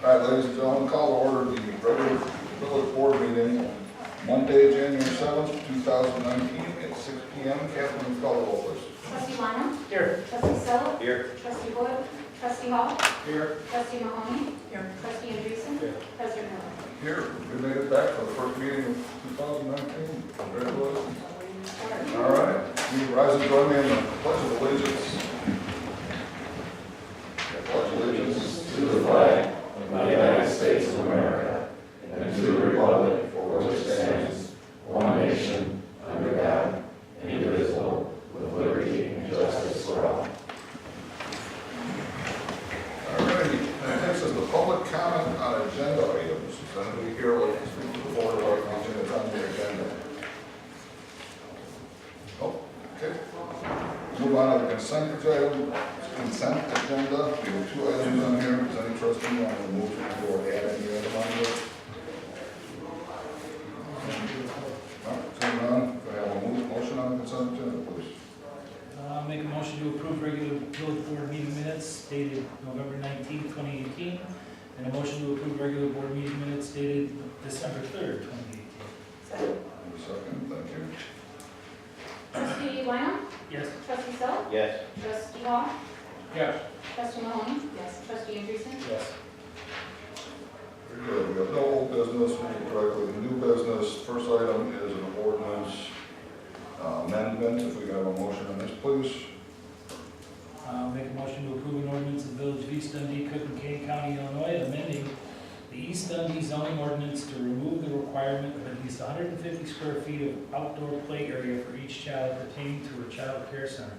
All right, ladies and gentlemen, call to order the regular village board meeting Monday, January 7th, 2019 at 6 p.m. Catherine, call the roll, please. Trustee Lana? Here. Trustee Sella? Here. Trustee Wood? Trustee Hall? Here. Trustee Mahoney? Here. Trustee Andreessen? Here. President Miller? Here, we made it back for the first meeting of 2019. Congratulations. All right, you rise and join me in the pledge of allegiance. Pledge allegiance to the flag of the United States of America and to the republic for which it stands, one nation, under God, indivisible, with liberty and justice for all. All righty, that takes us to public comment on agenda items. Is anybody here like to speak to the board about anything that's on the agenda? Oh, okay. Move on to the consent agenda. We have two items on here. Does any trustee want to move or add any item on here? No, seeing none, do I have a motion on the consent agenda, please? Make a motion to approve regular village board meeting minutes dated November 19, 2018, and a motion to approve regular board meeting minutes dated December 3rd, 2018. Second. Second, thank you. Trustee Lana? Yes. Trustee Sella? Yes. Trustee Hall? Yes. Trustee Mahoney? Yes. Trustee Andreessen? Yes. Very good. We have no old business, we'll move directly to new business. First item is an ordinance amendment. If we can have a motion on this, please. Make a motion to approve an ordinance of the Village of East Dundee, Cook and Kane County, Illinois, amending the East Dundee zoning ordinance to remove the requirement of at least 150 square feet of outdoor play area for each child pertaining to a child care center.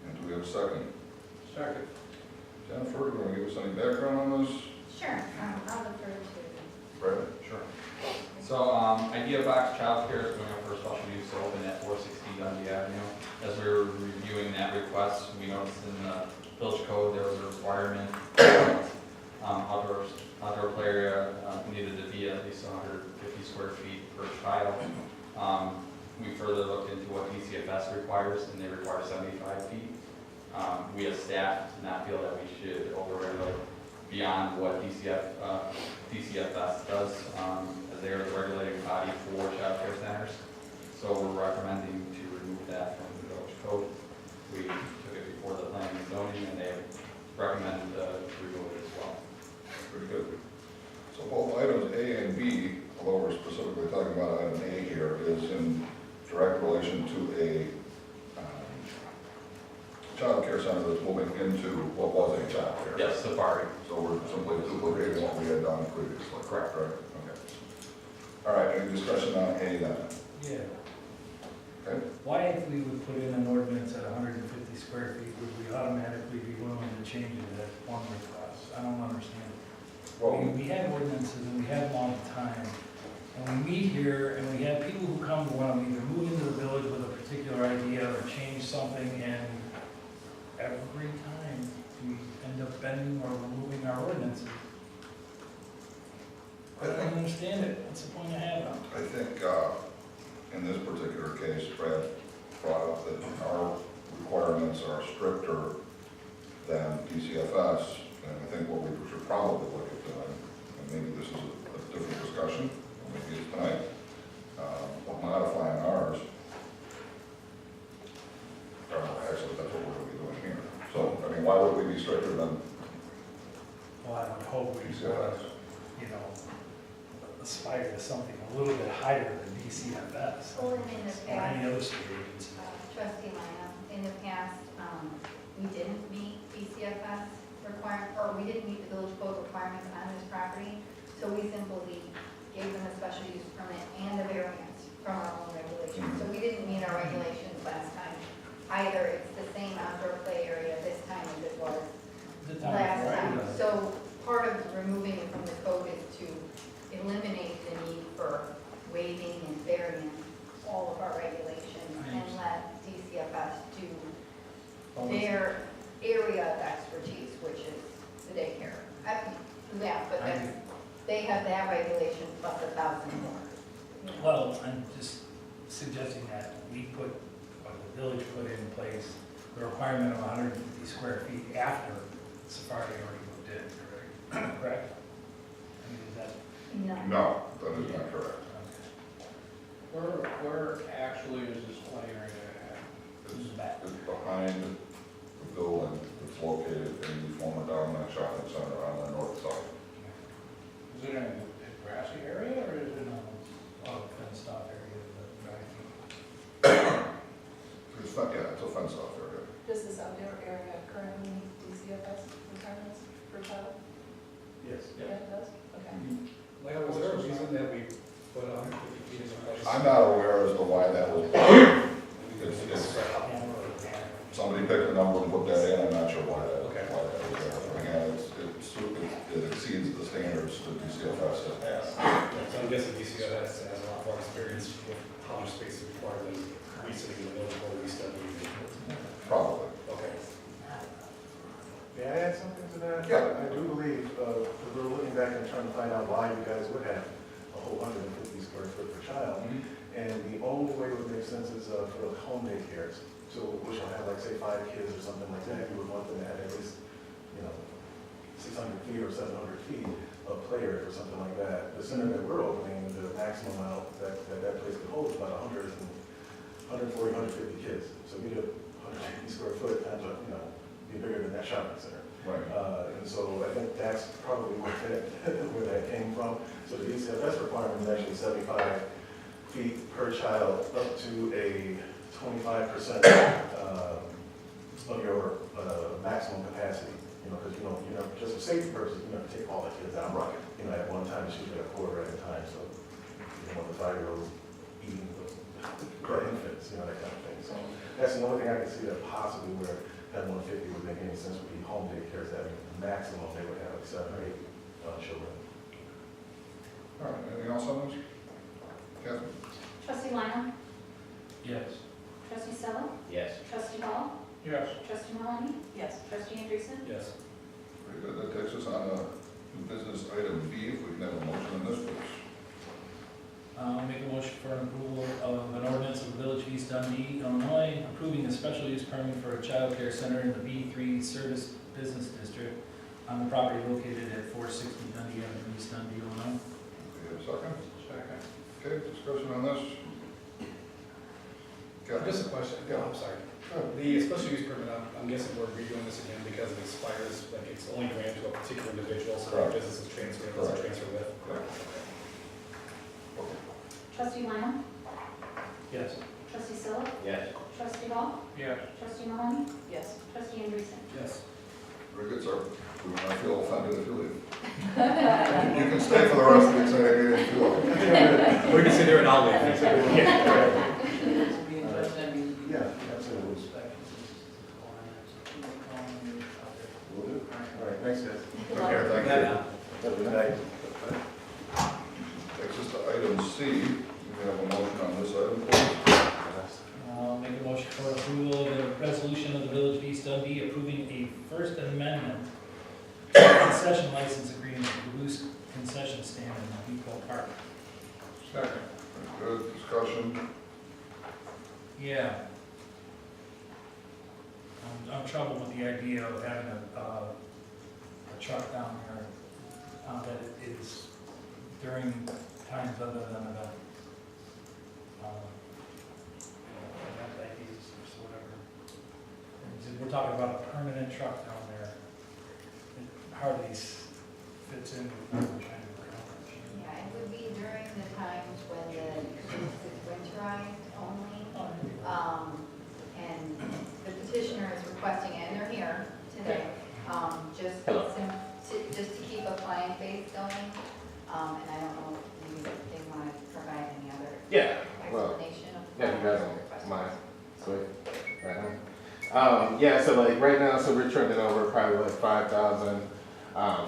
And do we have a second? Second. Jennifer, do you want to give us any background on this? Sure. I'll defer to. Brad? Sure. So, Idea Box Child Care is going up for a special use to open at 460 Dundee Avenue. As we were reviewing that request, we noticed in the village code there was a requirement outdoor play area needed to be at least 150 square feet per child. We further looked into what DCFS requires, and they require 75 feet. We as staff did not feel that we should overregulate beyond what DCFS does, as they are the regulating body for child care centers. So we're recommending to remove that from the village code. We took it before the planning and zoning, and they recommended to remove it as well. Pretty good. So both items A and B, although we're specifically talking about item A here, is in direct relation to a child care center that's moving into what was a child care. Yes, Safari. So we're simply duplicating what we had done previously. Correct. Right? Okay. All right, any discussion on A then? Yeah. Okay. Why, if we would put in an ordinance at 150 square feet, would we automatically be willing to change it at one request? I don't understand. Well, We have ordinances and we have them all the time. And we meet here and we have people who come who want to either move into the village with a particular idea or change something, and every time we end up bending or removing our ordinances. I don't understand it. What's the point of having them? I think in this particular case, Brad brought up that our requirements are stricter than DCFS, and I think what we should probably look at doing, and maybe this is a different discussion, maybe it's tonight, of modifying ours. Actually, that's what we're going to be doing here. So, I mean, why would we be stricter than Well, I would hope we would, DCFS? aspire to something a little bit higher than DCFS. Well, and in the Or any past, other state agency. Trustee Lana, in the past, we didn't meet DCFS requirement, or we didn't meet the village code requirements on this property, so we simply gave them a special use permit and a variance from our own regulations. So we didn't meet our regulations last time either. It's the same outdoor play area this time as it was The time last before, time. yeah. So part of removing it from the code is to eliminate the need for waiving and varying all of our regulations and let DCFS do their area of expertise, which is the daycare. But that's, they have that regulation plus 1,000 more. Well, I'm just suggesting that we put, or the village put in place the requirement of 150 square feet after Safari already moved in, correct? Correct? No, that is not correct. Where actually is this play area at? It's behind the building that's located in the former Dominant Shopping Center on the north side. Is it in a grassy area or is it Oh, fenced off area, It's not, yeah, it's a fenced off area. Does this outdoor area currently meet DCFS requirements for child? Yes. Yeah, it does? Okay. Lana, was there a reason that we put 150 feet as a place? I'm not aware as to why that was done. It's, somebody picked a number and put that in, I'm not sure why that was there. Again, it exceeds the standards that DCFS has had. So I'm guessing DCFS has a lot more experience with how much space is required than we sitting in the village board we study. Probably. Okay. May I add something to that? Yeah. I do believe, because we're looking back and trying to find out why you guys would have a whole 150 square foot per child. And the only way it would make sense is for the home daycares. So which will have like, say, 5 kids or something like that, you would want them to have at least, 600 feet or 700 feet of play area or something like that. The center that we're opening, the maximum amount that place could hold is about 140, 150 kids. So we did 150 square foot times, be bigger than that shopping center. Right. And so I think that's probably where that came from. So the DCFS requirement is actually 75 feet per child up to a 25% of your maximum capacity. Because just for safety purposes, you have to take all the kids out. Right. At one time, it's usually a quarter at a time. So you don't want the 5-year-olds eating the infants, that kind of thing. So that's the only thing I can see that possibly where that 150 would make any sense would be home daycares that maximum they would have like 7 or 8 children. All right, anything else on this? Catherine? Trustee Lina? Yes. Trustee Sella? Yes. Trustee Hall? Yes. Trustee Maloney? Yes. Trustee Andreessen? Yes. Very good, that takes us on to business item B, if we can have a motion on this, please. I'll make a motion for an approval of an ordinance of the Village of East Dundee, Illinois, approving a special use permit for a child care center in the B3 Service Business District on the property located at 460 Dundee Avenue, East Dundee, Illinois. Do you have a second? Second. Okay, discussion on this? Catherine? Just a question. Yeah. I'm sorry. The special use permit, I'm guessing we're redoing this again because it expires, like it's only granted to a particular individual, so Correct. the business is transferred, it's a Correct. transfer with. Correct. Okay. Trustee Lina? Yes. Trustee Sella? Yes. Trustee Hall? Yes. Trustee Maloney? Yes. Trustee Andreessen? Yes. Very good, sir. We will not feel offended if you leave. You can stay for the rest of the exciting meeting if you like. We can sit there and I'll leave. Yeah, absolutely. Will do. All right, thanks, guys. Okay, thank you. Have a good night. Takes us to item C. We have a motion on this item, please. I'll make a motion for approval of the resolution of the Village of East Dundee approving a First Amendment concession license agreement for the Loose Concession Stand in Depot Park. Second. Very good discussion. Yeah. I'm troubled with the idea of having a truck down there, that it is during times other than event. Event IDs or whatever. And we're talking about a permanent truck down there. It hardly fits in with what we're trying to accomplish. Yeah, it would be during the times when it's winterized only. And the petitioner is requesting, and they're here today, just to keep a client base going. And I don't know if they want to provide any other Yeah, well, explanation of. yeah, you guys don't mind. Sweet. Right now. Yeah, so like right now, so we're trending over probably like 5,000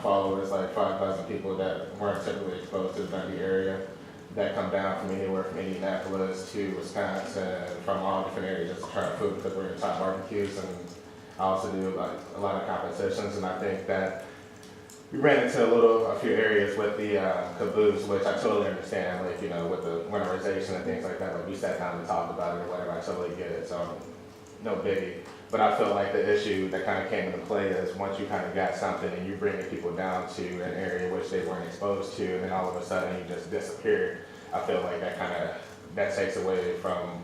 followers, like 5,000 people that weren't typically exposed to the Dundee area that come down from anywhere from Indianapolis to Wisconsin, from all different areas to try food because we're in top barbecues, and I also do like a lot of competitions, and I think that we ran into a few areas with the caboose, which I totally understand, like, with the winterization and things like that, like we sat down and talked about it or whatever, I totally get it, so no biggie. But I feel like the issue that kind of came into play is once you kind of got something and you bringing people down to an area which they weren't exposed to, and then all of a sudden you just disappeared. I feel like that takes away from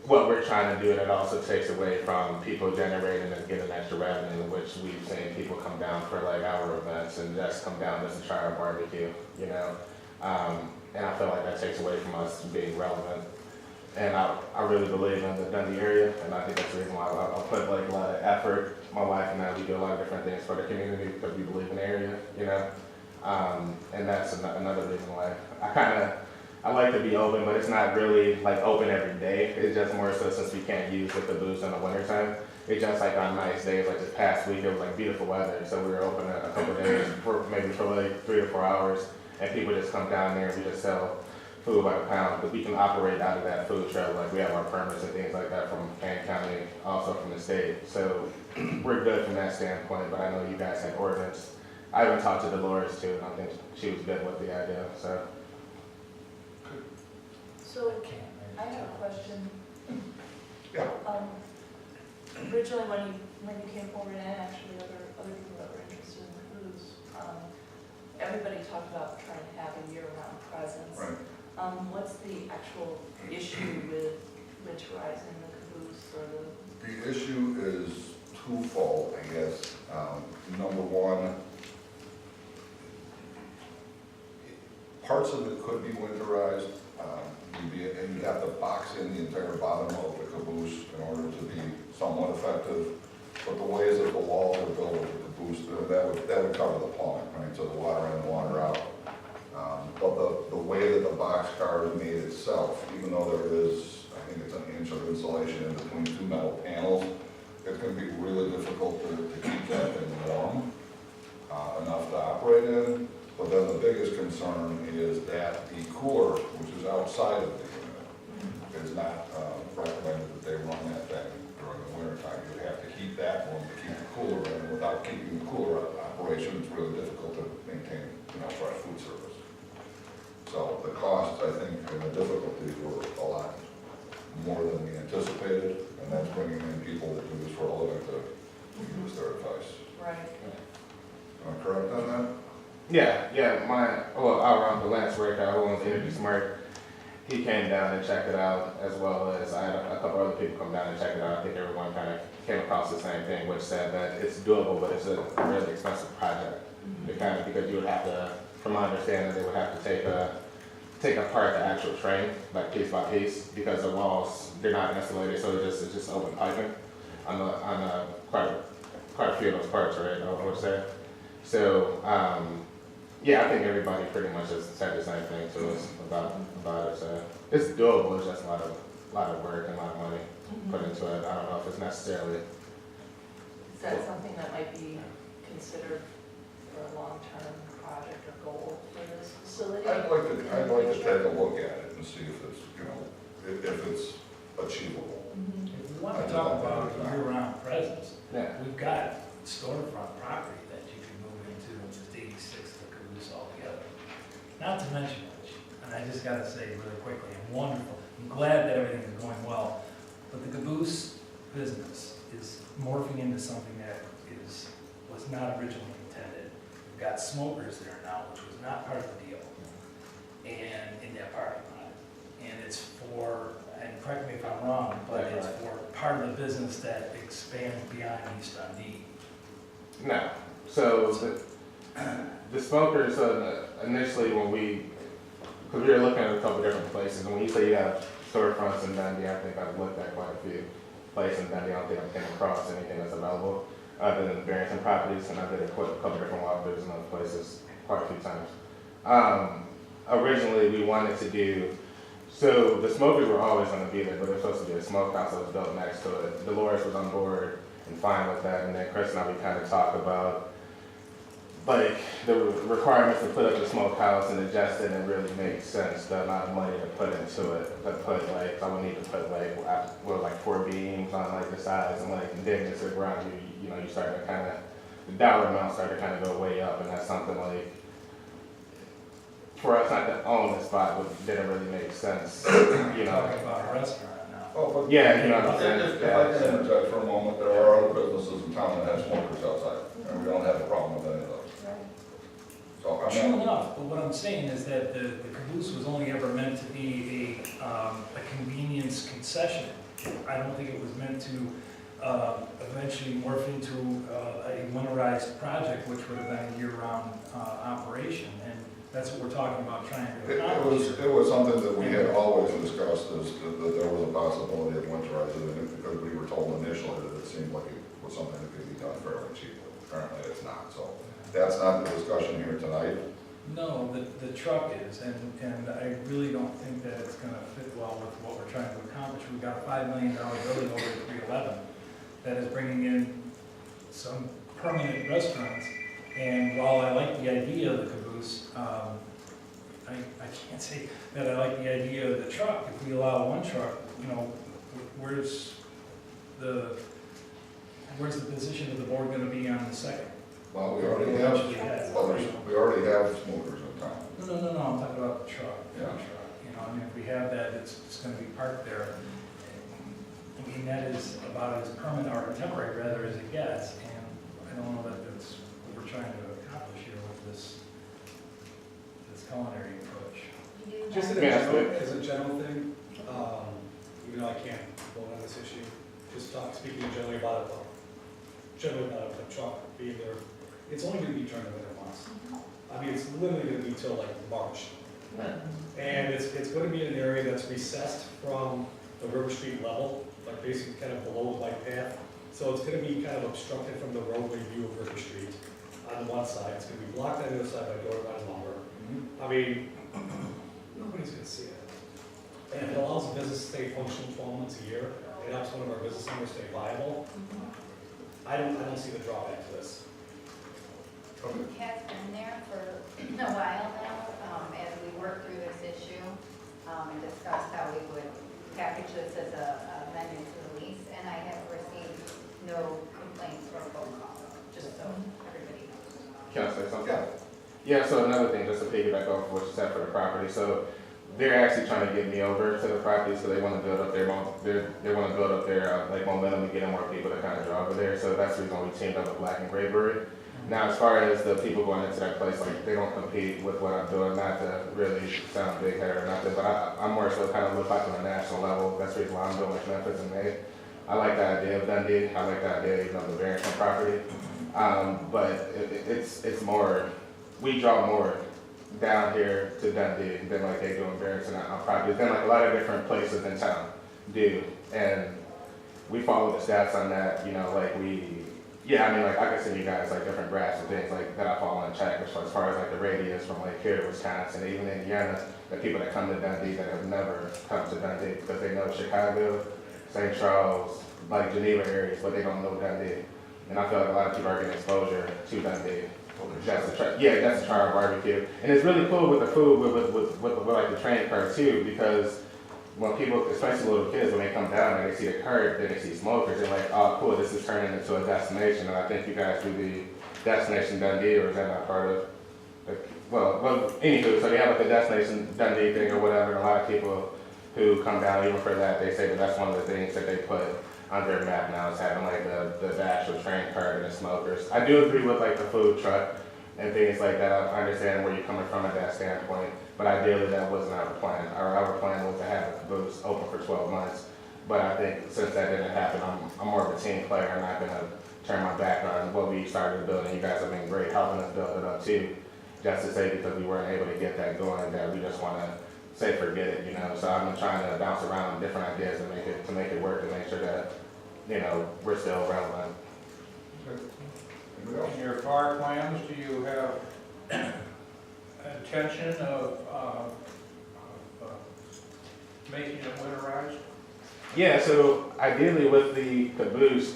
what we're trying to do, and it also takes away from people generating and getting extra revenue, which we've seen people come down for like our events and just come down just to try our barbecue, you know? And I feel like that takes away from us being relevant. And I really believe in the Dundee area, and I think that's the reason why I put like a lot of effort. My wife and I, we do a lot of different things for the community because we believe in the area, you know? And that's another reason why I like to be open, but it's not really like open every day. It's just more so since we can't use the caboose in the wintertime. It's just like on nice days, like this past week, it was like beautiful weather. So we were open a couple of days for like 3 to 4 hours, and people just come down there and we just sell food by the pound, because we can operate out of that food truck. Like we have our permits and things like that from Kane County, also from the state. So we're good from that standpoint, but I know you guys have ordinance. I even talked to Dolores too, and I think she was good with the idea, so. So, I have a question. Yeah. Originally, when you came forward, and actually other people that were interested in the cruise, everybody talked about trying to have a year-round presence. Right. What's the actual issue with winterizing the caboose or The issue is twofold, I guess. Number one, parts of it could be winterized. You'd have to box in the entire bottom of the caboose in order to be somewhat effective. But the ways that the walls are built with the caboose, that would cover the plumbing, right? So the water in, water out. But the way that the boxcar is made itself, even though there is, I think it's an inch of insulation in between two metal panels, it's going to be really difficult to keep that thing warm enough to operate in. But then the biggest concern is that the cooler, which is outside of the unit, is not recommended that they run that thing during the winter time. You have to heat that one to keep the cooler in. Without keeping the cooler operation, it's really difficult to maintain, fresh food service. So the costs, I think, and the difficulties were a lot more than we anticipated, and that's bringing in people that do this for a living to use their advice. right? Am I correct on that? Yeah, our Lance Raker, who owns Energy Smart, he came down and checked it out, as well as I had a couple other people come down and check it out. I think everyone kind of came across the same thing, which said that it's doable, but it's a really expensive project. Because you would have to, from my understanding, they would have to take apart the actual train, like piece by piece, because the walls, they're not insulated, so it's just open piping on quite a few of those parts, right, I would say. So, I think everybody pretty much has said the same thing to us about it. So it's doable. It's just a lot of work and a lot of money put into it. I don't know if it's necessarily. Is that something that might be considered for a long-term project or goal for this facility? I'd like to take a look at it and see if it's, if it's achievable. If we want to talk about year-round presence, Yeah. we've got storefront property that you can move into in just 86 the caboose altogether. Not to mention which, and I just gotta say really quickly, I'm wonderful. I'm glad that everything is going well, but the caboose business is morphing into something that was not originally intended. We've got smokers there now, which was not part of the deal, and in that parking lot. And it's for, and correct me if I'm wrong, but it's for part of the business that expands beyond East Dundee. No. So the smokers, initially because we were looking at a couple different places, and when you say you have storefronts in Dundee, I think I've looked at quite a few places in Dundee. I don't think I've came across anything that's available other than the Barrington properties, and I did a couple different walkthroughs in other places quite a few times. Originally, we wanted to do, so the smokers were always going to be there, but there was supposed to be a smokehouse that was built next to it. Dolores was on board and fine with that, and then Chris and I, we kind of talked about like the requirements to put up the smokehouse, and it just didn't really make sense, the amount of money to put into it. I would need to put 4 beams on like the sides, and like dig into the ground. You start to kind of, the dollar amount started to kind of go way up, and that's something like, for us not to own the spot didn't really make sense, Talking about a restaurant now. Oh, but Yeah, you know if what I'm saying? if I can interject for a moment, there are other businesses in town that have smokers outside, and we don't have a problem with any of those. So I'm True not, enough, but what I'm saying is that the caboose was only ever meant to be a convenience concession. I don't think it was meant to eventually morph into a winterized project, which would have been a year-round operation, and that's what we're talking about trying to accomplish. it was something that we had always discussed, is that there was a possibility of winterizing it, because we were told initially that it seemed like it was something that could be done fairly cheaply. Apparently it's not, so that's not the discussion here tonight. No, the truck is, and I really don't think that it's gonna fit well with what we're trying to accomplish. We've got a $5 million building over at 311 that is bringing in some permanent restaurants, and while I like the idea of the caboose, I can't say that I like the idea of the truck. If we allow one truck, you know, where's the position of the board gonna be on the second? Well, we already have, we already have smokers in town. No, I'm talking about the truck. Yeah. You know, I mean, if we have that, it's gonna be parked there. I mean, that is about as permanent or temporary rather as it gets, and I don't know that that's what we're trying to accomplish here with this culinary approach. Just as a general thing, even though I can't vote on this issue, just speaking generally about it, the truck being there, it's only gonna be during the winter months. I mean, it's literally gonna be till like March. And it's gonna be in an area that's recessed from the River Street level, like basically kind of below the bike path. So it's gonna be kind of obstructed from the roadway view of River Street on one side. It's gonna be blocked on the other side by door run lumber. I mean, nobody's gonna see it. And it allows the business to stay functional 12 months a year. It helps one of our business owners stay viable. I don't see the drawback to this. It has been there for a while now, as we work through this issue, and discussed how we would package this as a amendment to the lease, and I have received no complaints or phone calls, just so everybody knows. Can I say something? Yeah, so another thing, just to piggyback off what you said for the property, so they're actually trying to get me over to the property, so they want to build up their, like momentum and getting more people to kind of draw over there, so that's the reason we teamed up with Black and Gray Brewery. Now, as far as the people going into that place, like, they don't compete with what I'm doing, not to really sound big headed or nothing, but I'm more so kind of look like on a national level. That's the reason why I'm doing with Memphis and May. I like the idea of Dundee. I like the idea even of the Barrington property. But it's more, we draw more down here to Dundee than like they do in Barrington on properties, than like a lot of different places in town do. And we follow the stats on that, you know, like yeah, I mean, like I can send you guys like different graphs and things like that I follow on track as far as like the radius from like here to Wisconsin, even Indiana, the people that come to Dundee that have never come to Dundee because they know Chicago, St. Charles, like Geneva areas, but they don't know Dundee. And I feel like a lot of people are getting exposure to Dundee. That's the Char barbecue. And it's really cool with the food, with like the train car too, because when people, especially little kids, when they come down and they see the cart, then they see smokers, they're like, oh cool, this is turning into a destination. And I think you guys do the Destination Dundee, or is that not part of it? Well, anywho, so they have like the Destination Dundee thing or whatever, and a lot of people who come down even for that, they say that that's one of the things that they put on their map now, is having like the actual train cart and the smokers. I do agree with like the food truck and things like that. I understand where you're coming from at that standpoint, but ideally that wasn't our plan. Our plan was to have the caboose open for 12 months, but I think since that didn't happen, I'm more of a team player. I'm not gonna turn my back on what we started building. You guys have been great helping us build it up too, just to say because we weren't able to get that going, that we just wanna say forget it, you know. So I've been trying to bounce around different ideas to make it work, to make sure that, you know, we're still relevant. In your FAR plans, do you have intention of making it winterized? Yeah, so ideally with the caboose,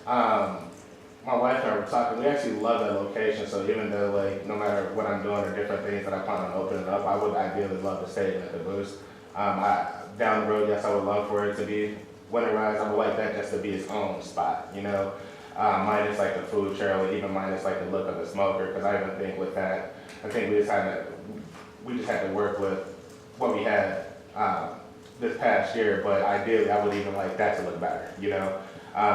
my wife and I were talking, we actually love that location, so even though like, no matter what I'm doing or different things that I plan on opening up, I would ideally love to stay in the caboose. Down the road, yes, I would love for it to be winterized. I would like that just to be its own spot, you know? Minus like the food trail, even minus like the look of the smoker, because I even think with that, I think we just had to work with what we had this past year, but ideally, I would even like that to look better, you know?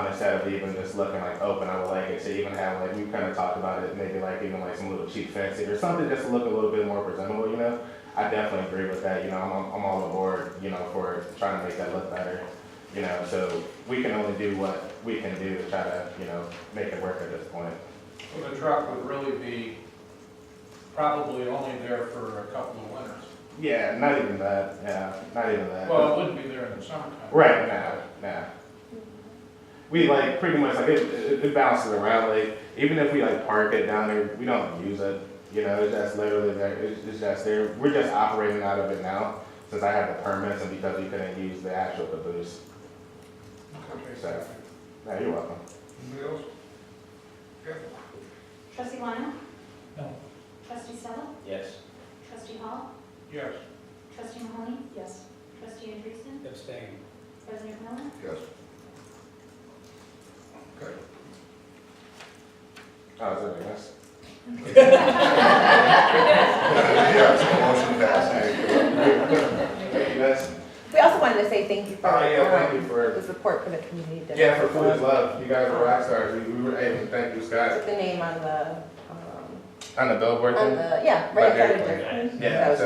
Instead of even just looking like open, I would like it to even have, like, we kind of talked about it, maybe like even like some little cheap fencing or something just to look a little bit more presentable, you know? I definitely agree with that, you know, I'm all aboard, you know, for trying to make that look better, you know? So we can only do what we can do to try to, you know, make it work at this point. So the truck would really be probably only there for a couple of winters. Yeah, not even that, not even that. Well, it wouldn't be there in the summertime. Right, nah. We like pretty much like it bounces around. Like even if we like park it down there, we don't use it. You know, it's just literally there. It's just there. We're just operating out of it now since I have the permits and because we couldn't use the actual caboose. Okay, So, yeah, you're welcome. Anybody else? Okay. Trustee Lana? No. Trustee Stella? Yes. Trustee Hall? Yes. Trustee Mahoney? Yes. Trustee Andreessen? Abstain. President Miller? Yes. Okay. Oh, is it yes? Yes, motion passes. Thank you, guys. We also wanted to say thank you for, Thank you for the support for the community dinner. yeah for food is love. You guys are rock stars. We were able to thank you, Scott, Put the name on on the billboard the, thing. yeah, right Right outside of there. there. Yeah, That was- so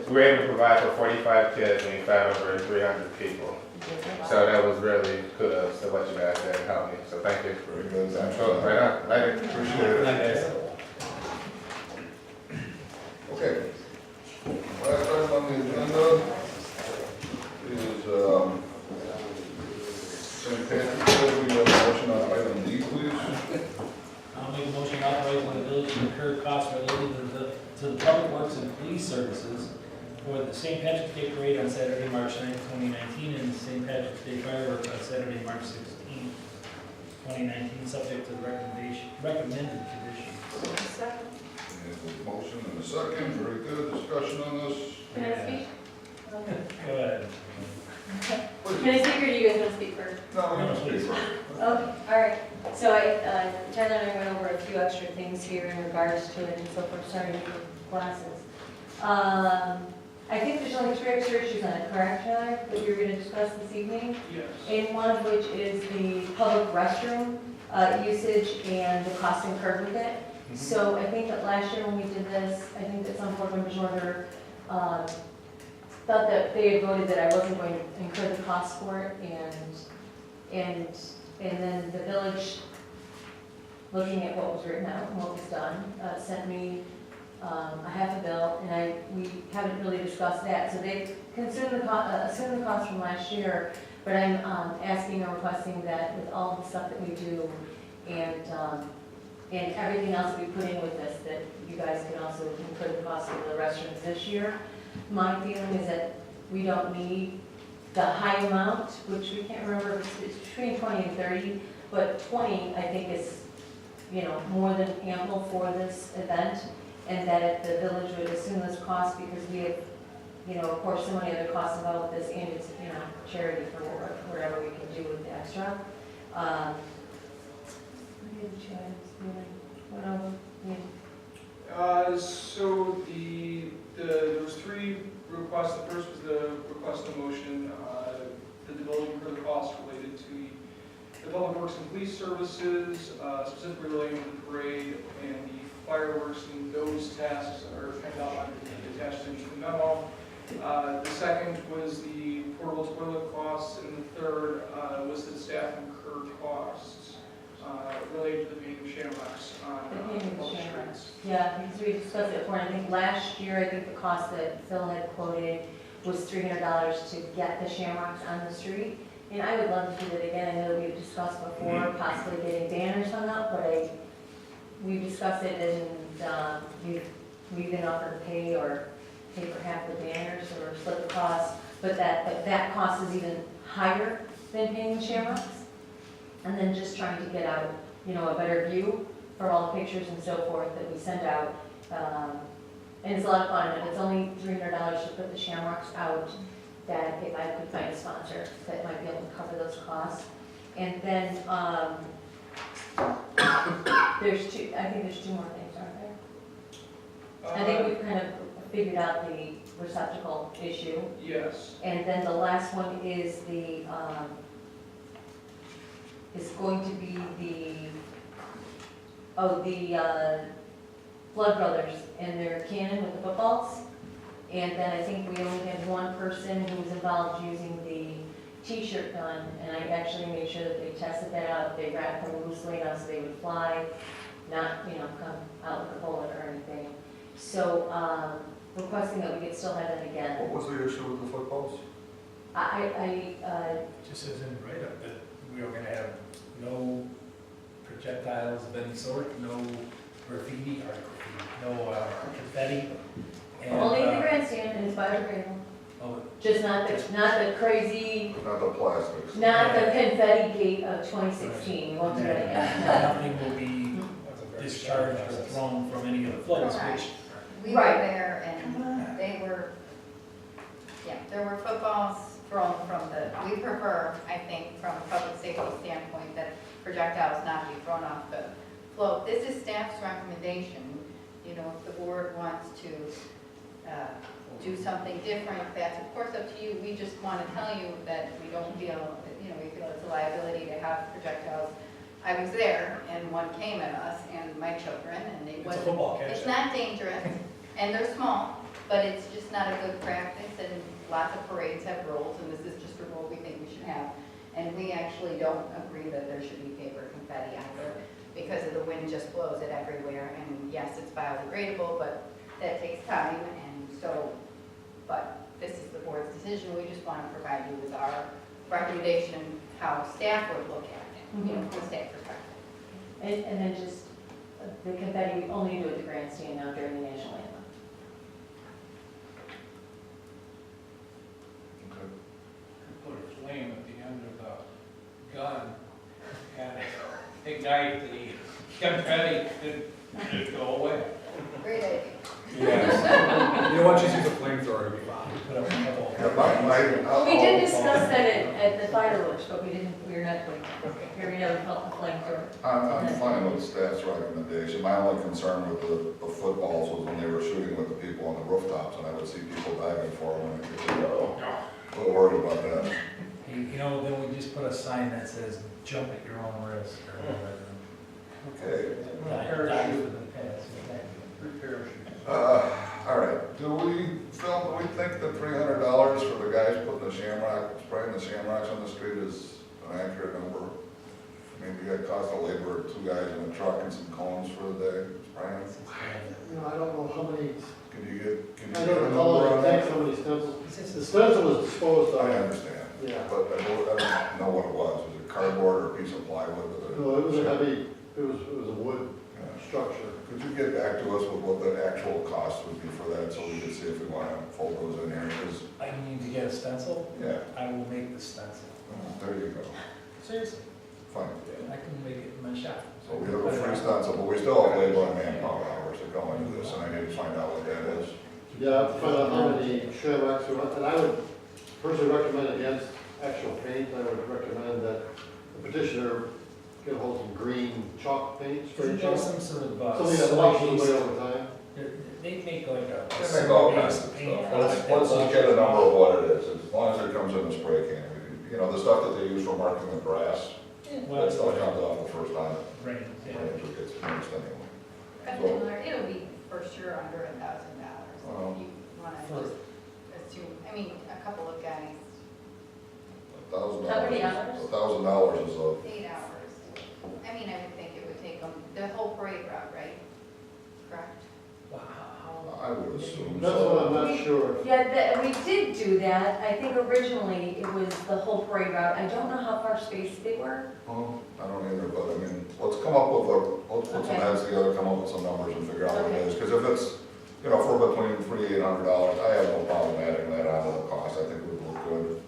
we were able to provide for 45 kids and we fed over 300 people. So that was really kudos to what you guys did and helped me. So thank you. Very good. So, right on. Later. Appreciate it. Okay. Last item on the agenda is, St. Patrick's Day. We have a motion on item D, please. I'll make a motion authorizing the village to incur costs related to the public works and police services for the St. Patrick's Day Parade on Saturday, March 9th, 2019, and the St. Patrick's Day Fireworks on Saturday, March 16th, 2019, subject to the recommended conditions. Second. We have a motion and a second. Very good. Discussion on this. Can I speak? Go ahead. Can I speak or do you guys want to speak first? No, we're gonna speak first. Okay, all right. So Tyler and I went over a few extra things here in regards to it and so forth, starting with glasses. I think there's only 3 extra issues on it, correct, Tyler, that you're going to discuss this evening? Yes. And one of which is the public restroom usage and the cost incurred with it. So I think that last year when we did this, I think that some board members order thought that they had voted that I wasn't going to incur the cost for it, and then the village, looking at what was written out and what was done, sent me a half a bill, and we haven't really discussed that. So they assumed the cost from last year, but I'm asking or requesting that with all the stuff that we do and everything else we put in with this, that you guys can also incur the cost of the restrooms this year. My feeling is that we don't need the high amount, which we can't remember, it's between 20 and 30, but 20 I think is, you know, more than ample for this event, and that if the village would assume this cost because we have, you know, of course, so many other costs involved with this, and it's, you know, charity for whatever we can do with the extra. So there was 3 requests. The first was the request of motion that the building for the cost related to the public works and police services, specifically relating to the parade and the fireworks, and those tasks are kind of outlined and attached into the memo. The second was the portable toilet costs, and the third was the staff incurred costs related to the painting of shamrocks on The painting of public shamrocks. streets. Yeah, because we discussed it before, and I think last year, I think the cost that Phil had quoted was $300 to get the shamrocks on the street. And I would love to do that again. I know we've discussed before, possibly getting banners hung up, but we discussed it, and we've been offered to pay for half the banners or split the cost, but that cost is even higher than paying the shamrocks. And then just trying to get out, you know, a better view for all the pictures and so forth that we send out. And it's a lot of fun, and it's only $300 to put the shamrocks out, that if I could find a sponsor that might be able to cover those costs. And then, I think there's 2 more things, aren't there? I think we've kind of figured out the receptacle issue. Yes. And then the last one is is going to be the Flood Brothers and their cannon with the footballs. And then I think we only had one person who was involved using the T-shirt gun, and I actually made sure that they tested that out. They wrapped them loosely enough so they would fly, not, come out with a bullet or anything. So, requesting that we could still have it again. What was the issue with the footballs? Just says in the write-up that we are gonna have no projectiles of any sort, no graffiti, no confetti. And, Only the grandstand and it's biodegradable. Oh, Just not the crazy, Not the plastics. not the confetti gate of 2016. We won't do that again. nothing will be That's a very discharged or process. thrown from any of the floats, Correct. which, We were Right. there and they were, there were footballs thrown from we prefer, I think, from a public safety standpoint, that projectiles not be thrown off the float. This is staff's recommendation. If the board wants to do something different, that's of course up to you. We just want to tell you that we don't feel, we feel it's a liability to have projectiles. I was there and one came at us and my children and they It's a wasn't. football catch. It's not dangerous and they're small, but it's just not a good practice and lots of parades have rules and this is just a rule we think we should have. And we actually don't agree that there should be paper confetti either because of the wind just blows it everywhere. And yes, it's biodegradable, but that takes time and so, but this is the board's decision. We just want to provide you with our recommendation, how staff would look at it, from a staff perspective. And then just the confetti, we only do at the grandstand now during the national anthem. Okay. Put a flame at the end of the gun and ignite the confetti and it'd go away. Great idea. Yes. You know what, just use a flamethrower to be fine. put up a couple. Well, we did discuss that at the fireworks, but we were not going, we never felt the flamethrower. I'm fine with staff's recommendation. My only concern with the footballs was when they were shooting with the people on the rooftops, and I would see people diving for them, and I could a little worried about that. Then we just put a sign that says, jump at your own risk, or whatever. Okay. Die for the pass. All right, do we think that $300 for the guys putting the spraying the shamrocks on the street is an accurate number? I mean, you got cost of labor, 2 guys in a truck and some cones for the day spraying? I don't know how many, Can you get I a don't number know on that? exactly how many stencils. The stencil was disposed of. I understand, Yeah. but I don't know what it was. Was it cardboard or a piece of plywood with it? No, it was a heavy, it was a wood Yeah. structure. Could you get back to us with what the actual cost would be for that, so we could see if we want to fold those in here? Because, I need to get a stencil, yeah, I will make the stencil. there you go. Seriously, Fine. I can make it in my shop. So we have a free stencil, but we still have labor and manpower hours that go into this, and I need to find out what that is. Yeah, I have to find out how many shamrocks we want, and I would personally recommend against actual paint. I would recommend that the petitioner get a hold of some green chalk paint, spray Isn't there chalk. some sort of, Something that washes away over time. they make like a. They make all kinds of paint stuff. product Let's that just get a number of what it is, as long as it comes in the spray can. The stuff that they use for marking the grass, Well, that stuff comes off the first time. Right, yeah. It gets mixed anyway. It'll be for sure under $1,000. Wow. If you want to just assume, a couple of guys, $1,000. How many hours? $1,000 is 8 hours. I would think it would take them, the whole parade route, right? Correct? I would assume That's what so. I'm not sure. Yeah, we did do that. I think originally it was the whole parade route. I don't know how far spaced they were. Well, I don't either, but let's come up with let's put some Okay. heads together, come up with some numbers and figure out what it Okay. is. Because if it's, if we're between $300 and $800, I have no problem adding that onto the cost. I think it would look good.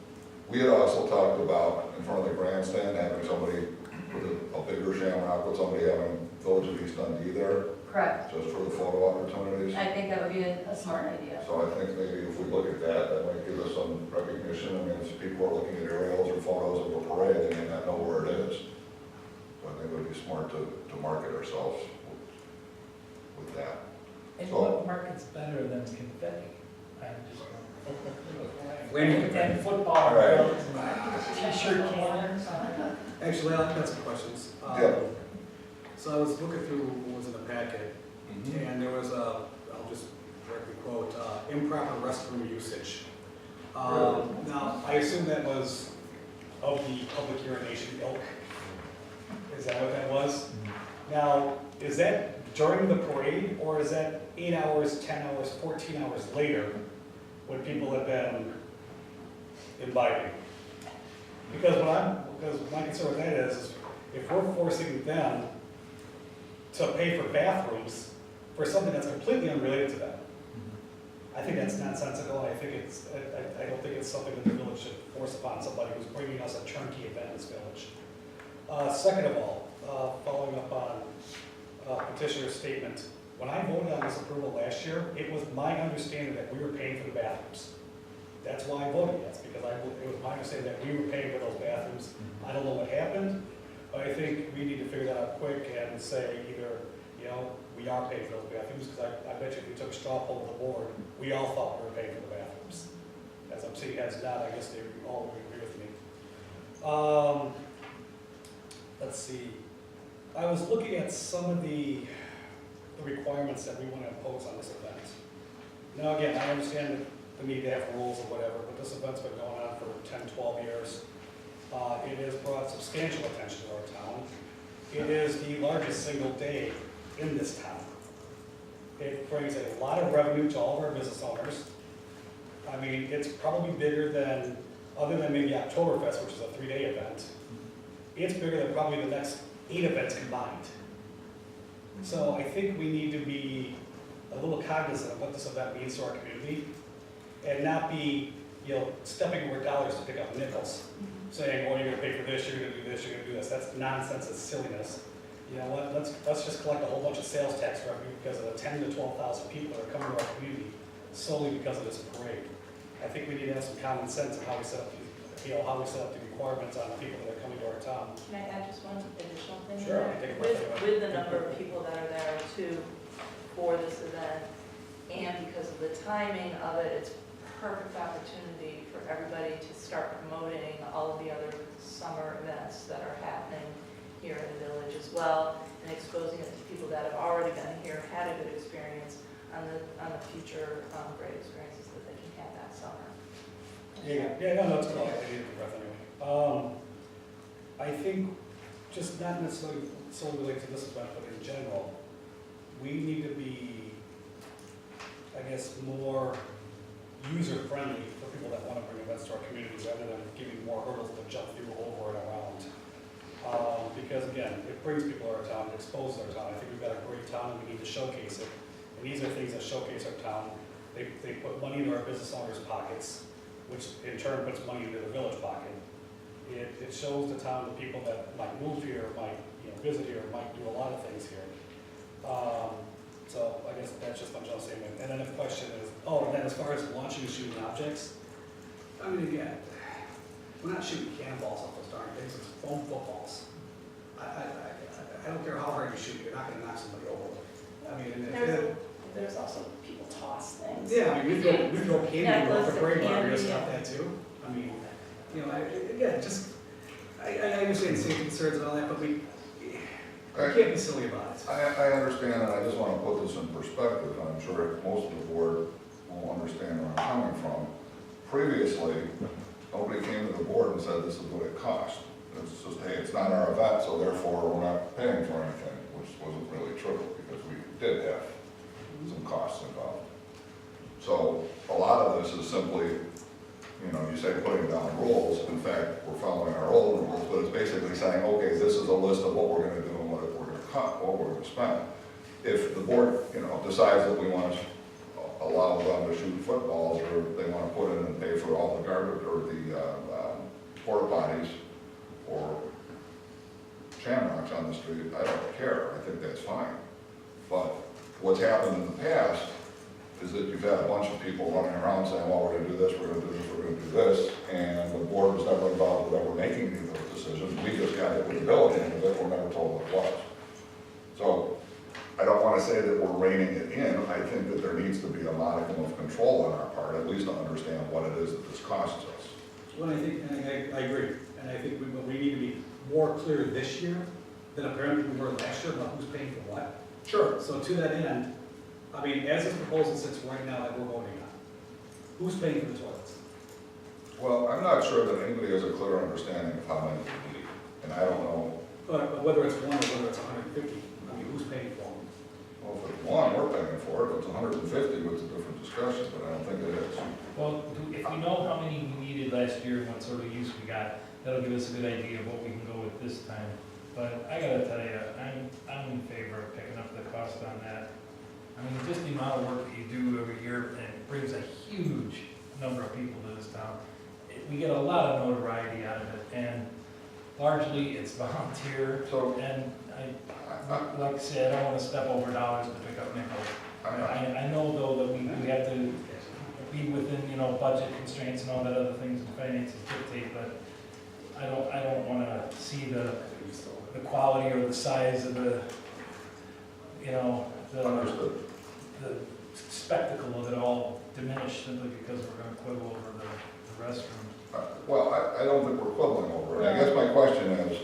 We had also talked about, in front of the grandstand, having somebody with a bigger shamrock, with somebody having Village of East Dundee there, Correct. just for the photo opportunities. I think that would be a smart idea. So I think maybe if we look at that, that might give us some recognition. If people are looking at aerials or photos of a parade, they may not know where it is. So I think it would be smart to market ourselves with that. And So- what market's better than confetti? I'm just. Landing And football, Right. belts and t-shirt cannons. Actually, I've got some questions. Yeah. So I was looking through what was in the packet, and there was a, I'll just directly quote, improper restroom usage. Now, I assume that was of the public urination ilk. Is that what that was? Now, is that during the parade, or is that 8 hours, 10 hours, 14 hours later, when people have been imbibing? Because my concern with that is if we're forcing them to pay for bathrooms for something that's completely unrelated to them, I think that's nonsensical, and I don't think it's something that the village should force upon somebody who's bringing us a turnkey event in this village. Second of all, following up on petitioner's statement, when I voted on this approval last year, it was my understanding that we were paying for the bathrooms. That's why I voted yes, because it was my understanding that we were paying for those bathrooms. I don't know what happened, but I think we need to figure that out quick and say either, we are paying for those bathrooms, because I bet you if we took a straw poll of the board, we all thought we were paying for the bathrooms. As I'm seeing heads nod, I guess they all would agree with me. Let's see. I was looking at some of the requirements that we want to impose on this event. Now, again, I understand the need to have rules or whatever, but this event's been going on for 10, 12 years. It has brought substantial attention to our town. It is the largest single day in this town. It brings a lot of revenue to all of our business owners. I mean, it's probably bigger than, other than maybe Oktoberfest, which is a 3-day event, it's bigger than probably the next 8 events combined. So I think we need to be a little cognizant of what this event means to our community and not be, stepping over dollars to pick up nickels, saying, well, you're gonna pay for this, you're gonna do this, you're gonna do this. That's nonsense, it's silliness. You know what, let's just collect a whole bunch of sales tax revenue because of the 10 to 12,000 people that are coming to our community solely because of this parade. I think we need to have some common sense in how we set up, the requirements on the people that are coming to our town. Can I add just one additional thing? Sure, I can take a breath. With the number of people that are there too for this event, and because of the timing of it, it's perfect opportunity for everybody to start promoting all of the other summer events that are happening here in the village as well, and exposing it to people that have already been here, had a good experience on the future great experiences that they can have that summer. No, it's cool. I needed the breath anyway. I think, just not necessarily solely related to this event, but in general, we need to be, I guess, more user-friendly for people that want to bring events to our community rather than giving more hurdles to jump through over and around. Because again, it brings people to our town, it exposes our town. I think we've got a great town and we need to showcase it. And these are things that showcase our town. They put money into our business owners' pockets, which in turn puts money into the village pocket. It shows the town to people that might move here, might visit here, might do a lot of things here. So I guess that's just my general statement. And then the question is, and then as far as launching and shooting objects, I mean, again, we're not shooting cannonballs off those darn things, it's foam footballs. I don't care how hard you shoot, you're not gonna knock somebody over. I mean, There's also people toss things. yeah, I mean, we throw candy off the parade bar, Candy, we stop that too. I mean, I understand safety concerns and all that, but we can't be silly about it. I understand, and I just want to put this in perspective. I'm sure most of the board will understand where I'm coming from. Previously, nobody came to the board and said this is what it cost. It's just, hey, it's not our event, so therefore we're not paying for anything, which wasn't really true because we did have some costs involved. So a lot of this is simply, you say putting down rules. In fact, we're following our old rules, but it's basically saying, okay, this is a list of what we're going to do and what we're going to cut, what we're going to spend. If the board, decides that we want to allow them to shoot footballs, or they want to put in and pay for all the garbage or the porta potties or shamrocks on the street, I don't care. I think that's fine. But what's happened in the past is that you've had a bunch of people running around saying, well, we're going to do this, we're going to do this, we're going to do this, and the board was never involved with ever making any of those decisions. We just got hit with the bill at the end of it, we're never told what it was. So I don't want want to say that we're reining it in. I think that there needs to be a modicum of control on our part, at least to understand what it is that this costs us. Well, I think, and I agree, and I think we need to be more clear this year than apparently we were last year about who's paying for what. Sure. So to that end, I mean, as this proposal sits right now that we're voting on, who's paying for the toilets? Well, I'm not sure that anybody has a clear understanding of how many we need, and I don't know. But whether it's one or whether it's 150, I mean, who's paying for them? Well, if it's one, we're paying for it. If it's 150, it's a different discussion, but I don't think it is. Well, if we know how many we needed last year and what sort of use we got, that'll give us a good idea of what we can go with this time. But I gotta tell you, I'm in favor of picking up the cost on that. I mean, just the amount of work that you do every year, and it brings a huge number of people to this town. We get a lot of notoriety out of it, and largely it's volunteer. So- And like I said, I don't wanna step over dollars to pick up nickels. I know though that we have to be within, budget constraints and all that other things the finances dictate, but I don't wanna see the quality or the size of the Understood. the spectacle of it all diminished simply because we're gonna quibble over the restroom. Well, I don't think we're quibbling over it. I guess my question is,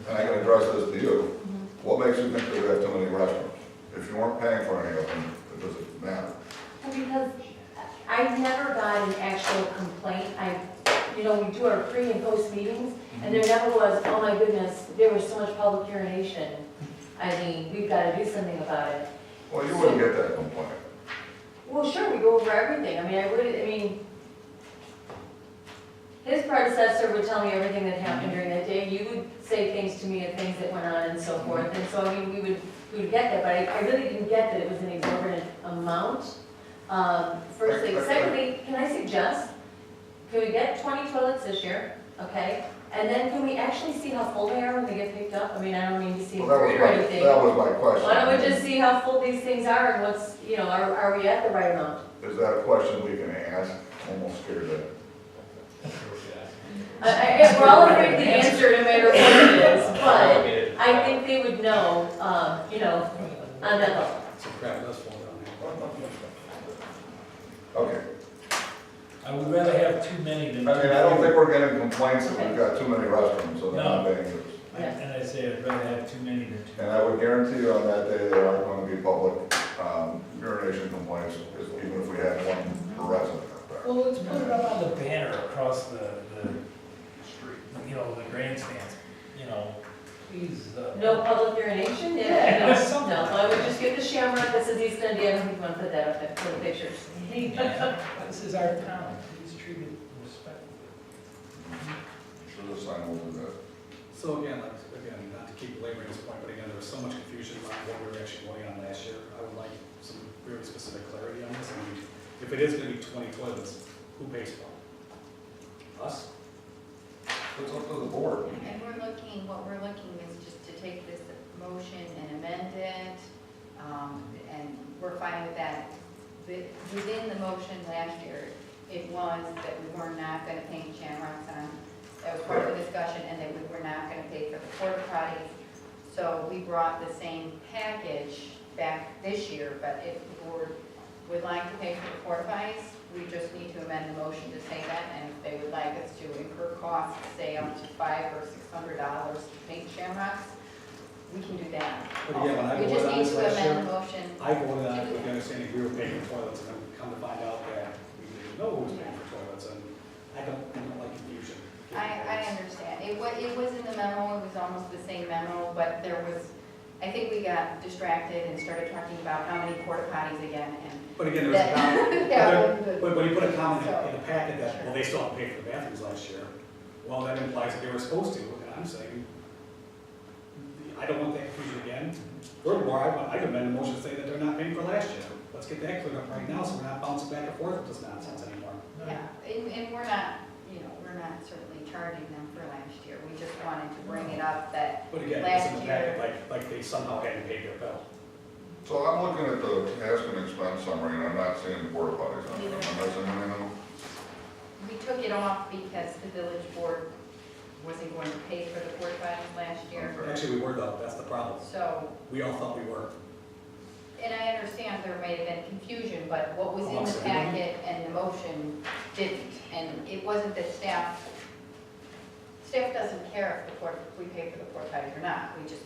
and I can address this to you, what makes you think that we have too many restrooms? If you weren't paying for any of them, it doesn't matter. Because I never got an actual complaint. We do our pre and post meetings, and there never was, oh my goodness, there was so much public urination. I mean, we've got to do something about it. Well, you wouldn't get that complaint. Well, sure, we go over everything. His predecessor would tell me everything that happened during that day. You would say things to me of things that went on and so forth. And so, we would get that, but I really didn't get that it was an exorbitant amount. First thing. Secondly, can I suggest, can we get 20 toilets this year, okay? And then can we actually see how full they are when they get picked up? I don't mean to seem Well, rude or anything. that was my question. Why don't we just see how full these things are and what's, are we at the right amount? Is that a question we can ask? Almost scared to. We're all afraid of the answer no matter what it is, but I think they would know, on that level. So crap, let's fall down Okay. I would rather have too many than. I don't think we're getting complaints that we've got too many restrooms, so they're not being used. And I say I'd rather have too many than too. And I would guarantee you on that day, there aren't going to be public urination complaints, even if we had one per resident out there. Well, let's put it up on the banner across the street, the grandstands, please. No public urination? Yeah, something. No, I would just get the shamrock that says East Dundee. I don't think you want to put that up there for the pictures. Hey, man, this is our town, please treat it respectfully. Sure, the sign will do that. So again, not to keep belaboring this point, but again, there was so much confusion on what we were actually voting on last year. I would like some very specific clarity on this. If it is gonna be 20 toilets, who pays for them? Us? It's up to the board. And what we're looking is just to take this motion and amend it, and we're fine with that. Within the motion last year, it was that we were not gonna paint shamrocks on. That was part of the discussion, and that we were not gonna pay for the porta potties. So we brought the same package back this year, but if the board would like to pay for the porta potties, we just need to amend the motion to say that, and if they would like us to incur costs, say up to $500 or $600 to paint shamrocks, we can do that. But again, when I We voted just on need this to last amend year, the motion. I voted on it with the understanding we were paying for toilets, and then come to find out that we didn't know who was paying for toilets, and I don't like confusion. I understand. It was in the memo, it was almost the same memo, but I think we got distracted and started talking about how many porta potties again, and But again, there was a comment, Yeah. but when you put a comment in the packet that, well, they still have to pay for the bathrooms last year, well, that implies that they were supposed to, and I'm saying, I don't want that confusion again. Furthermore, I could amend the motion to say that they're not paying for last year. Let's get that cleared up right now, so we're not bouncing back and forth with this nonsense anymore. yeah, and we're not certainly charging them for last year. We just wanted to bring it up that But again, it's last in the year. packet, like they somehow hadn't paid their bill. So I'm looking at the task and expense summary, and I'm not seeing the porta potties on there. I'm missing anything. We took it off because the village board wasn't going to pay for the porta potties last year. Actually, we were though, that's the problem. So We all thought we were. and I understand there may have been confusion, but what was in the packet and the motion didn't. And it wasn't that staff doesn't care if we pay for the portage or not. We just